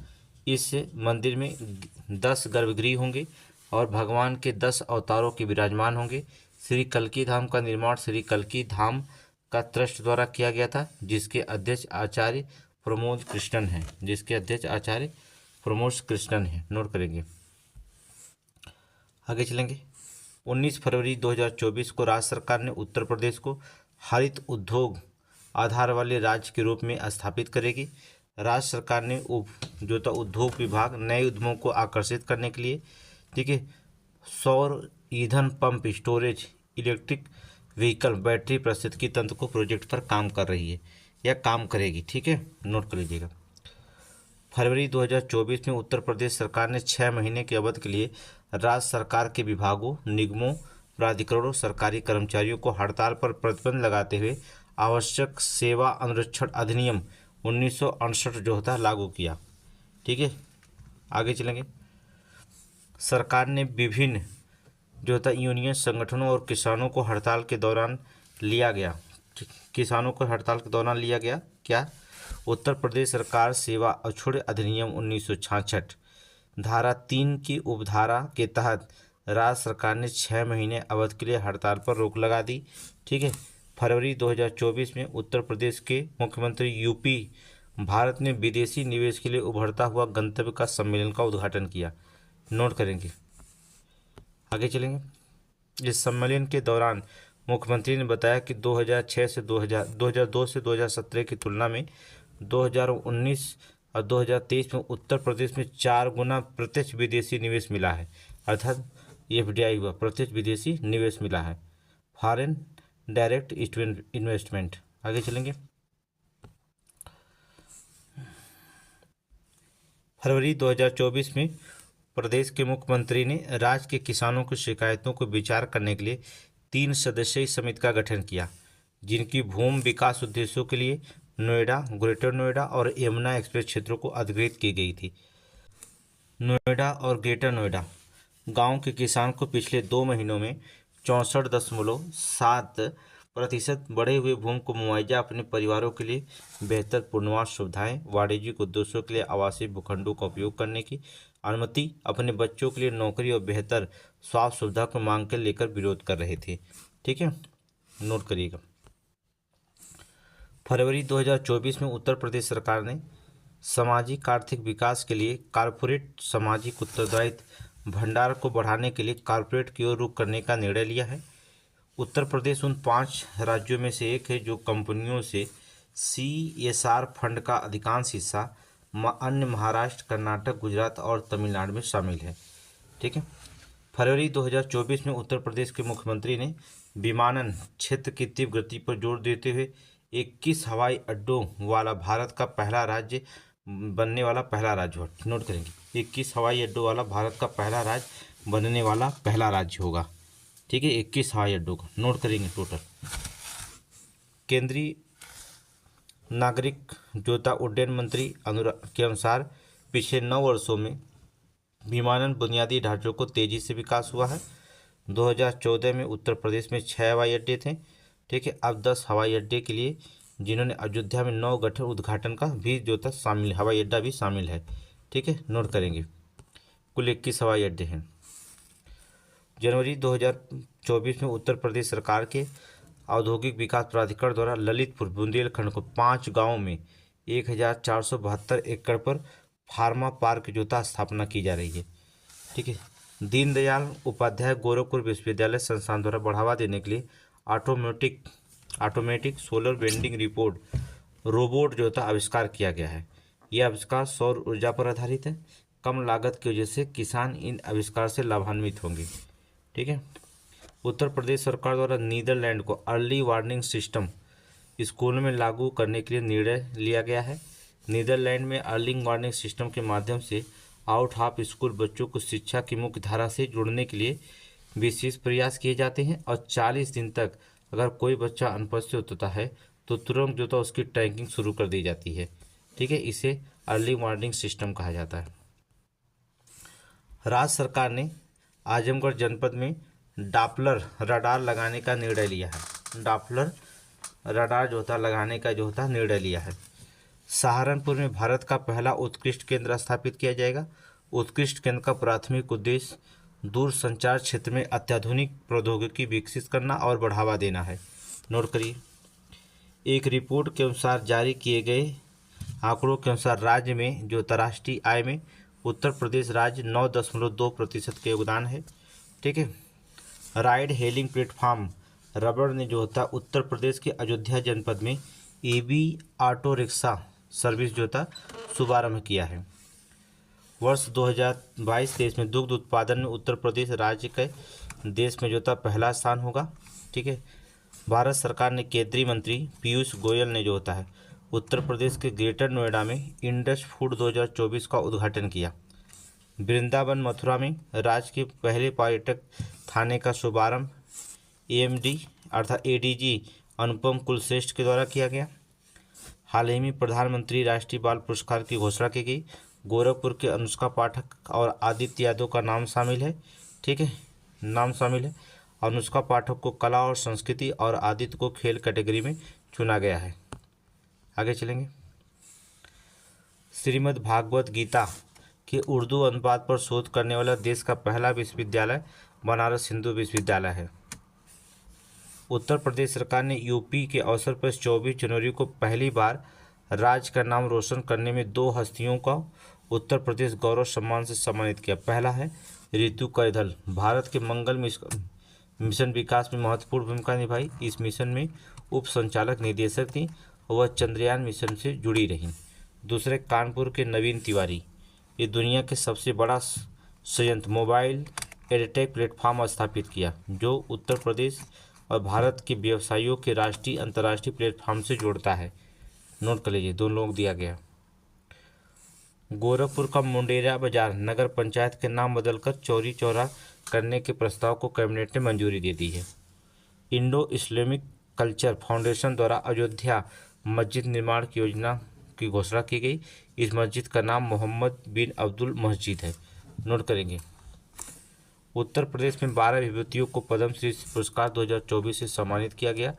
इस मंदिर में 10 गर्भगृह होंगे और भगवान के 10 अवतारों के विराजमान होंगे। श्री कल्की धाम का निर्माण श्री कल्की धाम का ट्रस्ट द्वारा किया गया था, जिसके अध्यक्ष आचार्य प्रमोद कृष्णन हैं। नोट करेंगे, आगे चलेंगे। 19 फरवरी 2024 को राज्य सरकार ने उत्तर प्रदेश को हरित उद्योग आधार वाले राज्य के रूप में स्थापित करेगी। राज्य सरकार ने उद्योग विभाग नए उद्यमों को आकर्षित करने के लिए, ठीक है, सौर ईंधन pump, storage, electric vehicle, battery पारिस्थितिकी तंत्र को प्रोजेक्ट पर काम कर रही है या काम करेगी। ठीक है, नोट कर लीजिएगा। फरवरी 2024 में उत्तर प्रदेश सरकार ने 6 महीने के अवधि के लिए राज्य सरकार के विभागों, निगमों, प्राधिकरणों, सरकारी कर्मचारियों को हड़ताल पर प्रतिबंध लगाते हुए आवश्यक सेवा अनुरक्षण अधिनियम 1968 जो होता है लागू किया। ठीक है, आगे चलेंगे। सरकार ने विभिन्न जो होता है यूनियन संगठनों और किसानों को हड़ताल के दौरान लिया गया क्या, उत्तर प्रदेश सरकार सेवा अछूड़ अधिनियम 1966 धारा 3 की उपधारा के तहत राज्य सरकार ने 6 महीने अवधि के लिए हड़ताल पर रोक लगा दी। ठीक है, फरवरी 2024 में उत्तर प्रदेश के मुख्यमंत्री यूपी भारत ने विदेशी निवेश के लिए उभरता हुआ गंतव्य का सम्मेलन का उद्घाटन किया। नोट करेंगे, आगे चलेंगे। इस सम्मेलन के दौरान मुख्यमंत्री ने बताया कि 2002 से 2017 की तुलना में 2019 और 2023 में उत्तर प्रदेश में 4 गुना प्रत्यक्ष विदेशी निवेश मिला है, अर्थात FDI हुआ, प्रत्यक्ष विदेशी निवेश मिला है, फॉरेन डायरेक्ट इन्वेस्टमेंट। आगे चलेंगे। फरवरी 2024 में प्रदेश के मुख्यमंत्री ने राज्य के किसानों की शिकायतों को विचार करने के लिए 3 सदस्यीय समिति का गठन किया, जिनकी भूमि विकास उद्देश्यों के लिए नोएडा, ग्रेटर नोएडा और यमुना एक्सप्रेस क्षेत्रों को अधिग्रहित की गई थी। नोएडा और ग्रेटर नोएडा गांव के किसान को पिछले 2 महीनों में 64.7% बढ़े हुए भूमि को मुआवजा, अपने परिवारों के लिए बेहतर पुनर्वास सुविधाएं, वाणिज्यिक उद्देश्यों के लिए आवासीय भूखंडों का उपयोग करने की अनुमति, अपने बच्चों के लिए नौकरी और बेहतर स्वास्थ्य सुविधा को मांग कर लेकर विरोध कर रहे थे। ठीक है, नोट करिएगा। फरवरी 2024 में उत्तर प्रदेश सरकार ने सामाजिक आर्थिक विकास के लिए कॉर्पोरेट सामाजिक उत्तरदायित्व भंडार को बढ़ाने के लिए कॉर्पोरेट की ओर रुख करने का निर्णय लिया है। उत्तर प्रदेश उन 5 राज्यों में से एक है जो कंपनियों से CSR फंड का अधिकांश हिस्सा अन्य महाराष्ट्र, कर्नाटक, गुजरात और तमिलनाडु में शामिल है। ठीक है, फरवरी 2024 में उत्तर प्रदेश के मुख्यमंत्री ने विमानन क्षेत्र की तीव्र गति पर जोर देते हुए 21 हवाई अड्डों वाला भारत का पहला राज्य बनने वाला पहला राज्य होगा। नोट करेंगे, 21 हवाई अड्डों वाला भारत का पहला राज्य बनने वाला पहला राज्य होगा। ठीक है, 21 हवाई अड्डों का नोट करेंगे टोटल। केंद्रीय नागरिक जोता उड्डयन मंत्री अनुराग के अनुसार पिछले 9 वर्षों में विमानन बुनियादी ढांचों को तेजी से विकास हुआ है। 2014 में उत्तर प्रदेश में 6 हवाई अड्डे थे। ठीक है, अब 10 हवाई अड्डे के लिए, जिन्होंने अयोध्या में 9 गठन उद्घाटन का भी जो था शामिल, हवाई अड्डा भी शामिल है। ठीक है, नोट करेंगे, कुल 21 हवाई अड्डे हैं। जनवरी 2024 में उत्तर प्रदेश सरकार के औद्योगिक विकास प्राधिकरण द्वारा ललितपुर बुंदेलखंड को 5 गांवों में 1472 एकड़ पर फार्मा पार्क जोता स्थापना की जा रही है। ठीक है। दीनदयाल उपाध्याय गोरखपुर विश्वविद्यालय संस्थान द्वारा बढ़ावा देने के लिए automatic solar vending report robot जोता आविष्कार किया गया है। यह आविष्कार सौर ऊर्जा पर आधारित है। कम लागत की वजह से किसान इन आविष्कार से लाभान्वित होंगे। ठीक है। उत्तर प्रदेश सरकार द्वारा नीदरलैंड को अर्ली वार्निंग सिस्टम स्कूल में लागू करने के लिए निर्णय लिया गया है। नीदरलैंड में अर्ली वार्निंग सिस्टम के माध्यम से आउट ऑफ स्कूल बच्चों को शिक्षा की मुख्य धारा से जोड़ने के लिए विशेष प्रयास किए जाते हैं और 40 दिन तक अगर कोई बच्चा अनुपस्थित होता है तो तुरंत जो था उसकी ट्रैकिंग शुरू कर दी जाती है। ठीक है। इसे अर्ली वार्निंग सिस्टम कहा जाता है। राज्य सरकार ने आजमगढ़ जनपद में डॉपलर रडार लगाने का निर्णय लिया है। डॉपलर रडार जो था लगाने का जो था निर्णय लिया है। सहारनपुर में भारत का पहला उत्कृष्ट केंद्र स्थापित किया जाएगा। उत्कृष्ट केंद्र का प्राथमिक उद्देश्य दूर संचार क्षेत्र में अत्याधुनिक प्रौद्योगिकी विकसित करना और बढ़ावा देना है। नोट करिए। एक रिपोर्ट के अनुसार जारी किए गए आंकड़ों के अनुसार राज्य में जो अंतर्राष्ट्रीय आय में उत्तर प्रदेश राज्य 9.2% का योगदान है। ठीक है। राइड हेलिंग प्लेटफॉर्म रबड़ ने जो होता उत्तर प्रदेश के अयोध्या जनपद में ईवी ऑटो रिक्शा सर्विस जो था शुभारंभ किया है। वर्ष 2022-23 में दुग्ध उत्पादन में उत्तर प्रदेश राज्य के देश में जो था पहला स्थान होगा। ठीक है। भारत सरकार ने केंद्रीय मंत्री पीयूष गोयल ने जो होता है उत्तर प्रदेश के ग्रेटर नोएडा में इंडस फूड 2024 का उद्घाटन किया। वृंदावन मथुरा में राज्य के पहले पर्यटक थाने का शुभारंभ एएमडी अर्थात एडीजी अनुपम कुलश्रेष्ठ के द्वारा किया गया। हाल ही में प्रधानमंत्री राष्ट्रीय बाल पुरस्कार की घोषणा की गई। गोरखपुर के अनुष्का पाठक और आदित्य यादव का नाम शामिल है। ठीक है। नाम शामिल है। अनुष्का पाठक को कला और संस्कृति और आदित्य को खेल कैटेगरी में चुना गया है। आगे चलेंगे। श्रीमद् भागवत गीता के उर्दू अनुवाद पर शोध करने वाला देश का पहला विश्वविद्यालय बनारस हिंदू विश्वविद्यालय है। उत्तर प्रदेश सरकार ने यूपी के अवसर पर 24 जनवरी को पहली बार राज्य का नाम रोशन करने में 2 हस्तियों का उत्तर प्रदेश गौरव सम्मान से सम्मानित किया। पहला है रितु कैथल, भारत के मंगल मिशन विकास में महत्वपूर्ण भूमिका निभाई। इस मिशन में उप संचालक निदेशक थी। वह चंद्रयान मिशन से जुड़ी रहीं। दूसरे कानपुर के नवीन तिवारी, ये दुनिया के सबसे बड़ा संयंत्र मोबाइल एडटेक प्लेटफॉर्म स्थापित किया जो उत्तर प्रदेश और भारत के व्यवसायियों के राष्ट्रीय अंतर्राष्ट्रीय प्लेटफॉर्म से जोड़ता है। नोट कर लीजिए, 2 लोग दिया गया। गोरखपुर का मुंडेरा बाजार नगर पंचायत के नाम बदलकर चौरी चौरा करने के प्रस्ताव को कैबिनेट ने मंजूरी दे दी है। इंडो इस्लामिक कल्चर फाउंडेशन द्वारा अयोध्या मस्जिद निर्माण की योजना की घोषणा की गई। इस मस्जिद का नाम मोहम्मद बिन अब्दुल मस्जिद है। नोट करेंगे। उत्तर प्रदेश में 12 विभूतियों को पद्मश्री पुरस्कार 2024 से सम्मानित किया गया।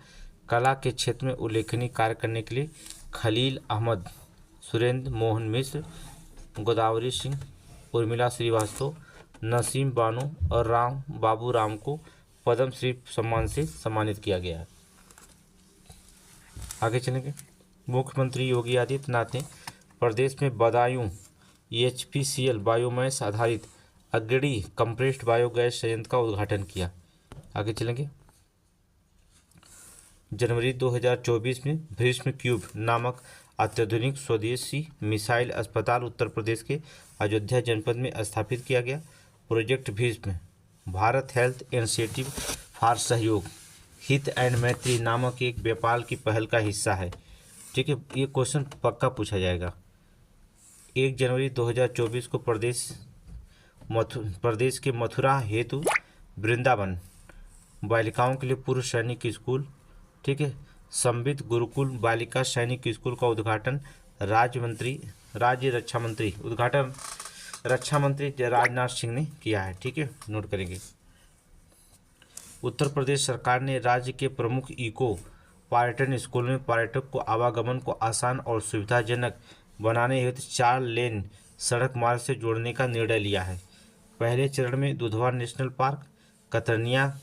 कला के क्षेत्र में उल्लेखनीय कार्य करने के लिए खलील अहमद, सुरेंद्र मोहन मिश्र, गोदावरी सिंह, उर्मिला श्रीवास्तव, नसीम बानो और राम बाबू राम को पद्मश्री सम्मान से सम्मानित किया गया है। आगे चलेंगे। मुख्यमंत्री योगी आदित्यनाथ ने प्रदेश में बदायूं एचपीसीएल बायोमैस आधारित अग्रणी कंप्रेस्ड बायोगैस संयंत्र का उद्घाटन किया। आगे चलेंगे। जनवरी 2024 में भीष्म क्यूब नामक अत्याधुनिक स्वदेशी मिसाइल अस्पताल उत्तर प्रदेश के अयोध्या जनपद में स्थापित किया गया। Project Bhishma Bharat health initiative for सहयोग हित एंड मैत्री नामक एक व्यापार की पहल का हिस्सा है। ठीक है। ये क्वेश्चन पक्का पूछा जाएगा। 1 जनवरी 2024 को प्रदेश के मथुरा हेतु वृंदावन बालिकाओं के लिए पूर्व सैनिक स्कूल, ठीक है, संबित गुरुकुल बालिका सैनिक स्कूल का उद्घाटन राज्य रक्षा मंत्री राजनाथ सिंह ने किया है। ठीक है। नोट करेंगे। उत्तर प्रदेश सरकार ने राज्य के प्रमुख इको पर्यटन स्कूल में पर्यटक को आवागमन को आसान और सुविधाजनक बनाने हेतु 4 लेन सड़क मार्ग से जोड़ने का निर्णय लिया है। पहले चरण में दुधवा नेशनल पार्क, कतरनिया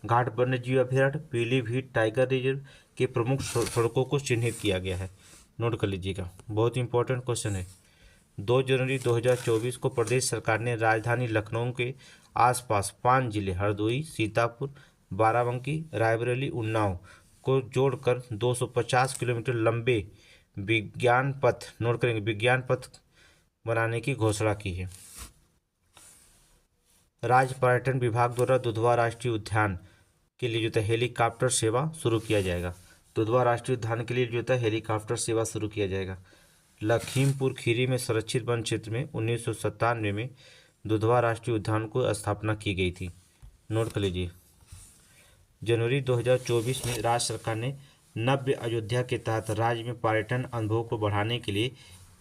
घाट वन्यजीव अभयारण्य, पीलीभीत टाइगर रिजर्व के प्रमुख सड़कों को चिन्हित किया गया है। नोट कर लीजिएगा, बहुत इंपॉर्टेंट क्वेश्चन है। 2 जनवरी 2024 को प्रदेश सरकार ने राजधानी लखनऊ के आसपास 5 जिले हरदोई, सीतापुर, बाराबंकी, रायबरेली, उन्नाव को जोड़कर 250 किलोमीटर लंबे विज्ञान पथ, नोट करेंगे, विज्ञान पथ बनाने की घोषणा की है। राज्य पर्यटन विभाग द्वारा दुधवा राष्ट्रीय उद्यान के लिए जो है हेलीकॉप्टर सेवा शुरू किया जाएगा। दुधवा राष्ट्रीय उद्यान के लिए जो है हेलीकॉप्टर सेवा शुरू किया जाएगा। लखीमपुर खीरी में संरक्षित वन क्षेत्र में 1997 में दुधवा राष्ट्रीय उद्यान को स्थापना की गई थी। नोट कर लीजिए। जनवरी 2024 में राज्य सरकार ने नव्य अयोध्या के तहत राज्य में पर्यटन अनुभव को बढ़ाने के लिए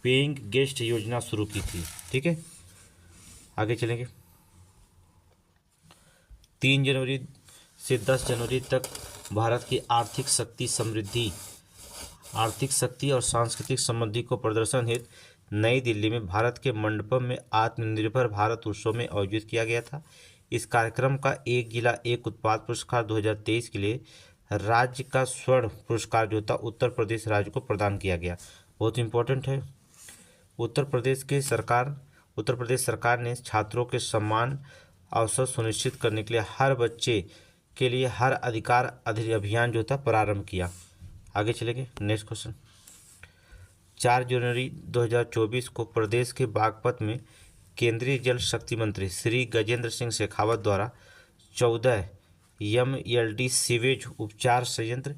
पेइंग गेस्ट योजना शुरू की थी। ठीक है, आगे चलेंगे। 3 जनवरी से 10 जनवरी तक भारत की आर्थिक शक्ति और सांस्कृतिक समृद्धि को प्रदर्शन हेतु नई दिल्ली में भारत के मंडपम में आत्मनिर्भर भारत उत्सव में आयोजित किया गया था। इस कार्यक्रम का एक जिला एक उत्पाद पुरस्कार 2023 के लिए राज्य का स्वर्ण पुरस्कार जो था उत्तर प्रदेश राज्य को प्रदान किया गया। बहुत इंपॉर्टेंट है। उत्तर प्रदेश सरकार ने छात्रों के समान अवसर सुनिश्चित करने के लिए हर बच्चे के लिए हर अधिकार अभियान जो था प्रारंभ किया। आगे चलेंगे, नेक्स्ट क्वेश्चन। 4 जनवरी 2024 को प्रदेश के बागपत में केंद्रीय जल शक्ति मंत्री श्री गजेंद्र सिंह शेखावत द्वारा 14 MLD सीवेज उपचार संयंत्र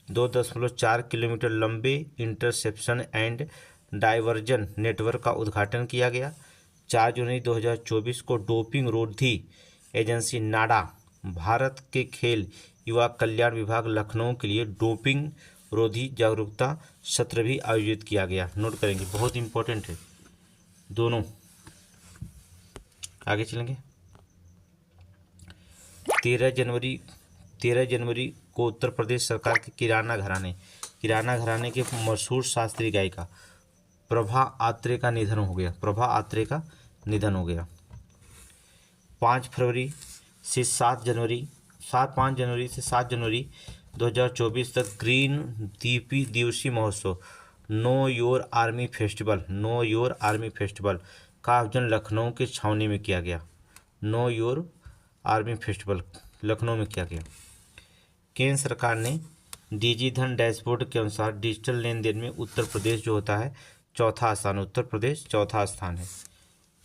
2.4 किलोमीटर लंबे इंटरसेप्शन एंड डाइवर्जन नेटवर्क का उद्घाटन किया गया। 4 जनवरी 2024 को डोपिंग रोधी एजेंसी नाडा भारत के खेल युवा कल्याण विभाग लखनऊ के लिए डोपिंग रोधी जागरूकता सत्र भी आयोजित किया गया। नोट करेंगे, बहुत इंपॉर्टेंट है दोनों। आगे चलेंगे। 13 जनवरी को उत्तर प्रदेश सरकार के किराना घराने के मशहूर शास्त्रीय गायिका प्रभा आत्रे का निधन हो गया। 5 जनवरी से 7 जनवरी 2024 तक ग्रीन दिवसीय महोत्सव नो योर आर्मी फेस्टिवल का आयोजन लखनऊ के छावनी में किया गया। Know your army festival Lucknow में किया गया। केंद्र सरकार ने डिजी धन डैशबोर्ड के अनुसार डिजिटल लेन देन में उत्तर प्रदेश जो होता है चौथा स्थान है।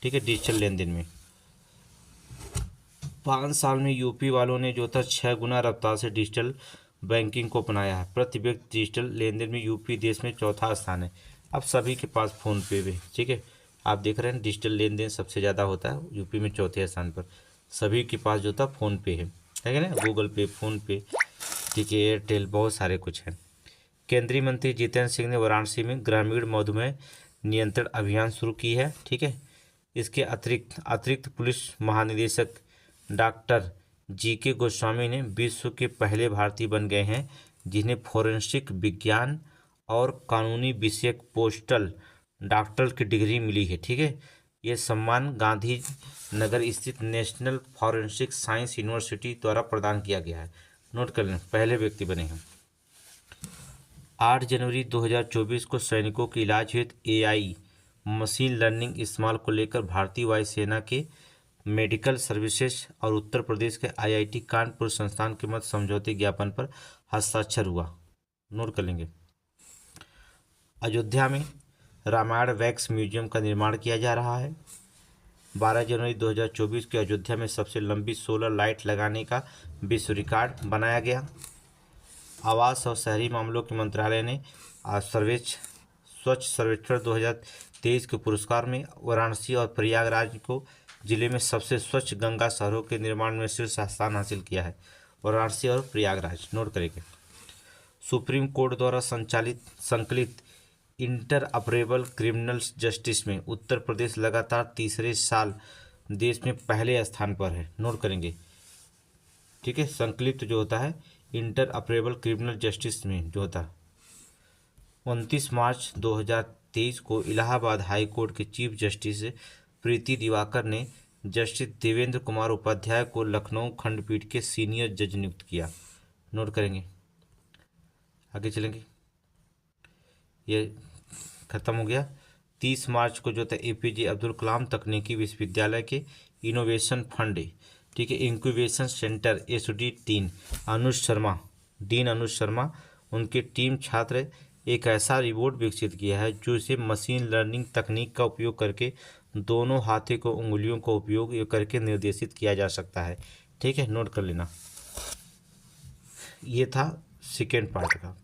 ठीक है, डिजिटल लेन देन में 5 साल में यूपी वालों ने जो था 6 गुना रफ्तार से डिजिटल बैंकिंग को अपनाया है। प्रति व्यक्ति डिजिटल लेन देन में यूपी देश में चौथा स्थान है। अब सभी के पास फ़ोन पे भी, ठीक है, आप देख रहे हैं डिजिटल लेन देन सबसे ज़्यादा होता है यूपी में चौथे स्थान पर। सभी के पास जो था फ़ोन पे है क्या ना, गूगल पे, फ़ोन पे, ठीक है, एयरटेल, बहुत सारे कुछ हैं। केंद्रीय मंत्री जितेंद्र सिंह ने वाराणसी में ग्रामीण मधुमेह नियंत्रण अभियान शुरू की है। ठीक है, इसके अतिरिक्त पुलिस महानिदेशक डॉक्टर GK गोस्वामी ने विश्व के पहले भारतीय बन गए हैं जिन्हें फोरेंसिक विज्ञान और कानूनी विषयक पोस्टल डॉक्टर की डिग्री मिली है। ठीक है, ये सम्मान गांधी नगर स्थित नेशनल फॉरेंसिक साइंस यूनिवर्सिटी द्वारा प्रदान किया गया है। नोट कर लें, पहले व्यक्ति बने हैं। 8 जनवरी 2024 को सैनिकों के इलाज हेतु AI मशीन लर्निंग इस्तेमाल को लेकर भारतीय वायुसेना के मेडिकल सर्विसेज और उत्तर प्रदेश के IIT कानपुर संस्थान के मध्य समझौते ज्ञापन पर हस्ताक्षर हुआ। नोट कर लेंगे। अयोध्या में रामायण वैक्स म्यूजियम का निर्माण किया जा रहा है। 12 जनवरी 2024 को अयोध्या में सबसे लंबी सोलर लाइट लगाने का विश्व रिकॉर्ड बनाया गया। आवास और शहरी मामलों के मंत्रालय ने आज स्वच्छ सर्वेक्षण 2023 के पुरस्कार में वाराणसी और प्रयागराज को जिले में सबसे स्वच्छ गंगा शहरों के निर्माण में शीर्ष स्थान हासिल किया है। वाराणसी और प्रयागराज। नोट करेंगे। सुप्रीम कोर्ट द्वारा संकलित इंटरऑपरेबल क्रिमिनल जस्टिस में उत्तर प्रदेश लगातार तीसरे साल देश में पहले स्थान पर है। नोट करेंगे, ठीक है, संकलित जो होता है इंटरऑपरेबल क्रिमिनल जस्टिस में जो होता है। 29 मार्च 2023 को इलाहाबाद हाई कोर्ट के चीफ जस्टिस प्रीति दिवाकर ने जस्टिस देवेंद्र कुमार उपाध्याय को लखनऊ खंडपीठ के सीनियर जज नियुक्त किया। नोट करेंगे, आगे चलेंगे। ये खत्म हो गया। 30 मार्च को जो था एपीजे अब्दुल कलाम तकनीकी विश्वविद्यालय के इनोवेशन फंड, ठीक है, incubation centre SD 3 Anuj Sharma, dean Anuj Sharma, उनके टीम छात्र एक ऐसा रोबोट विकसित किया है जो इसे मशीन लर्निंग तकनीक का उपयोग करके दोनों हाथों को उंगलियों का उपयोग करके निर्देशित किया जा सकता है। ठीक है, नोट कर लेना। ये था सेकेंड पार्ट का।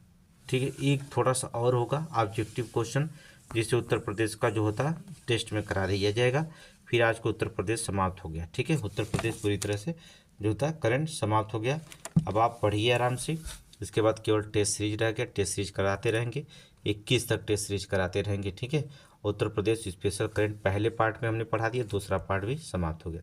ठीक है, एक थोड़ा सा और होगा ऑब्जेक्टिव क्वेश्चन, जिसे उत्तर प्रदेश का जो होता है टेस्ट में करा दिया जाएगा। फिर आज को उत्तर प्रदेश समाप्त हो गया। ठीक है, उत्तर प्रदेश पूरी तरह से जो होता है करंट समाप्त हो गया। अब आप पढ़िए आराम से। इसके बाद केवल टेस्ट सीरीज रह गया, टेस्ट सीरीज कराते रहेंगे, 21 तक टेस्ट सीरीज कराते रहेंगे। ठीक है, उत्तर प्रदेश स्पेशल करंट पहले पार्ट में हमने पढ़ा दिया, दूसरा पार्ट भी समाप्त हो गया।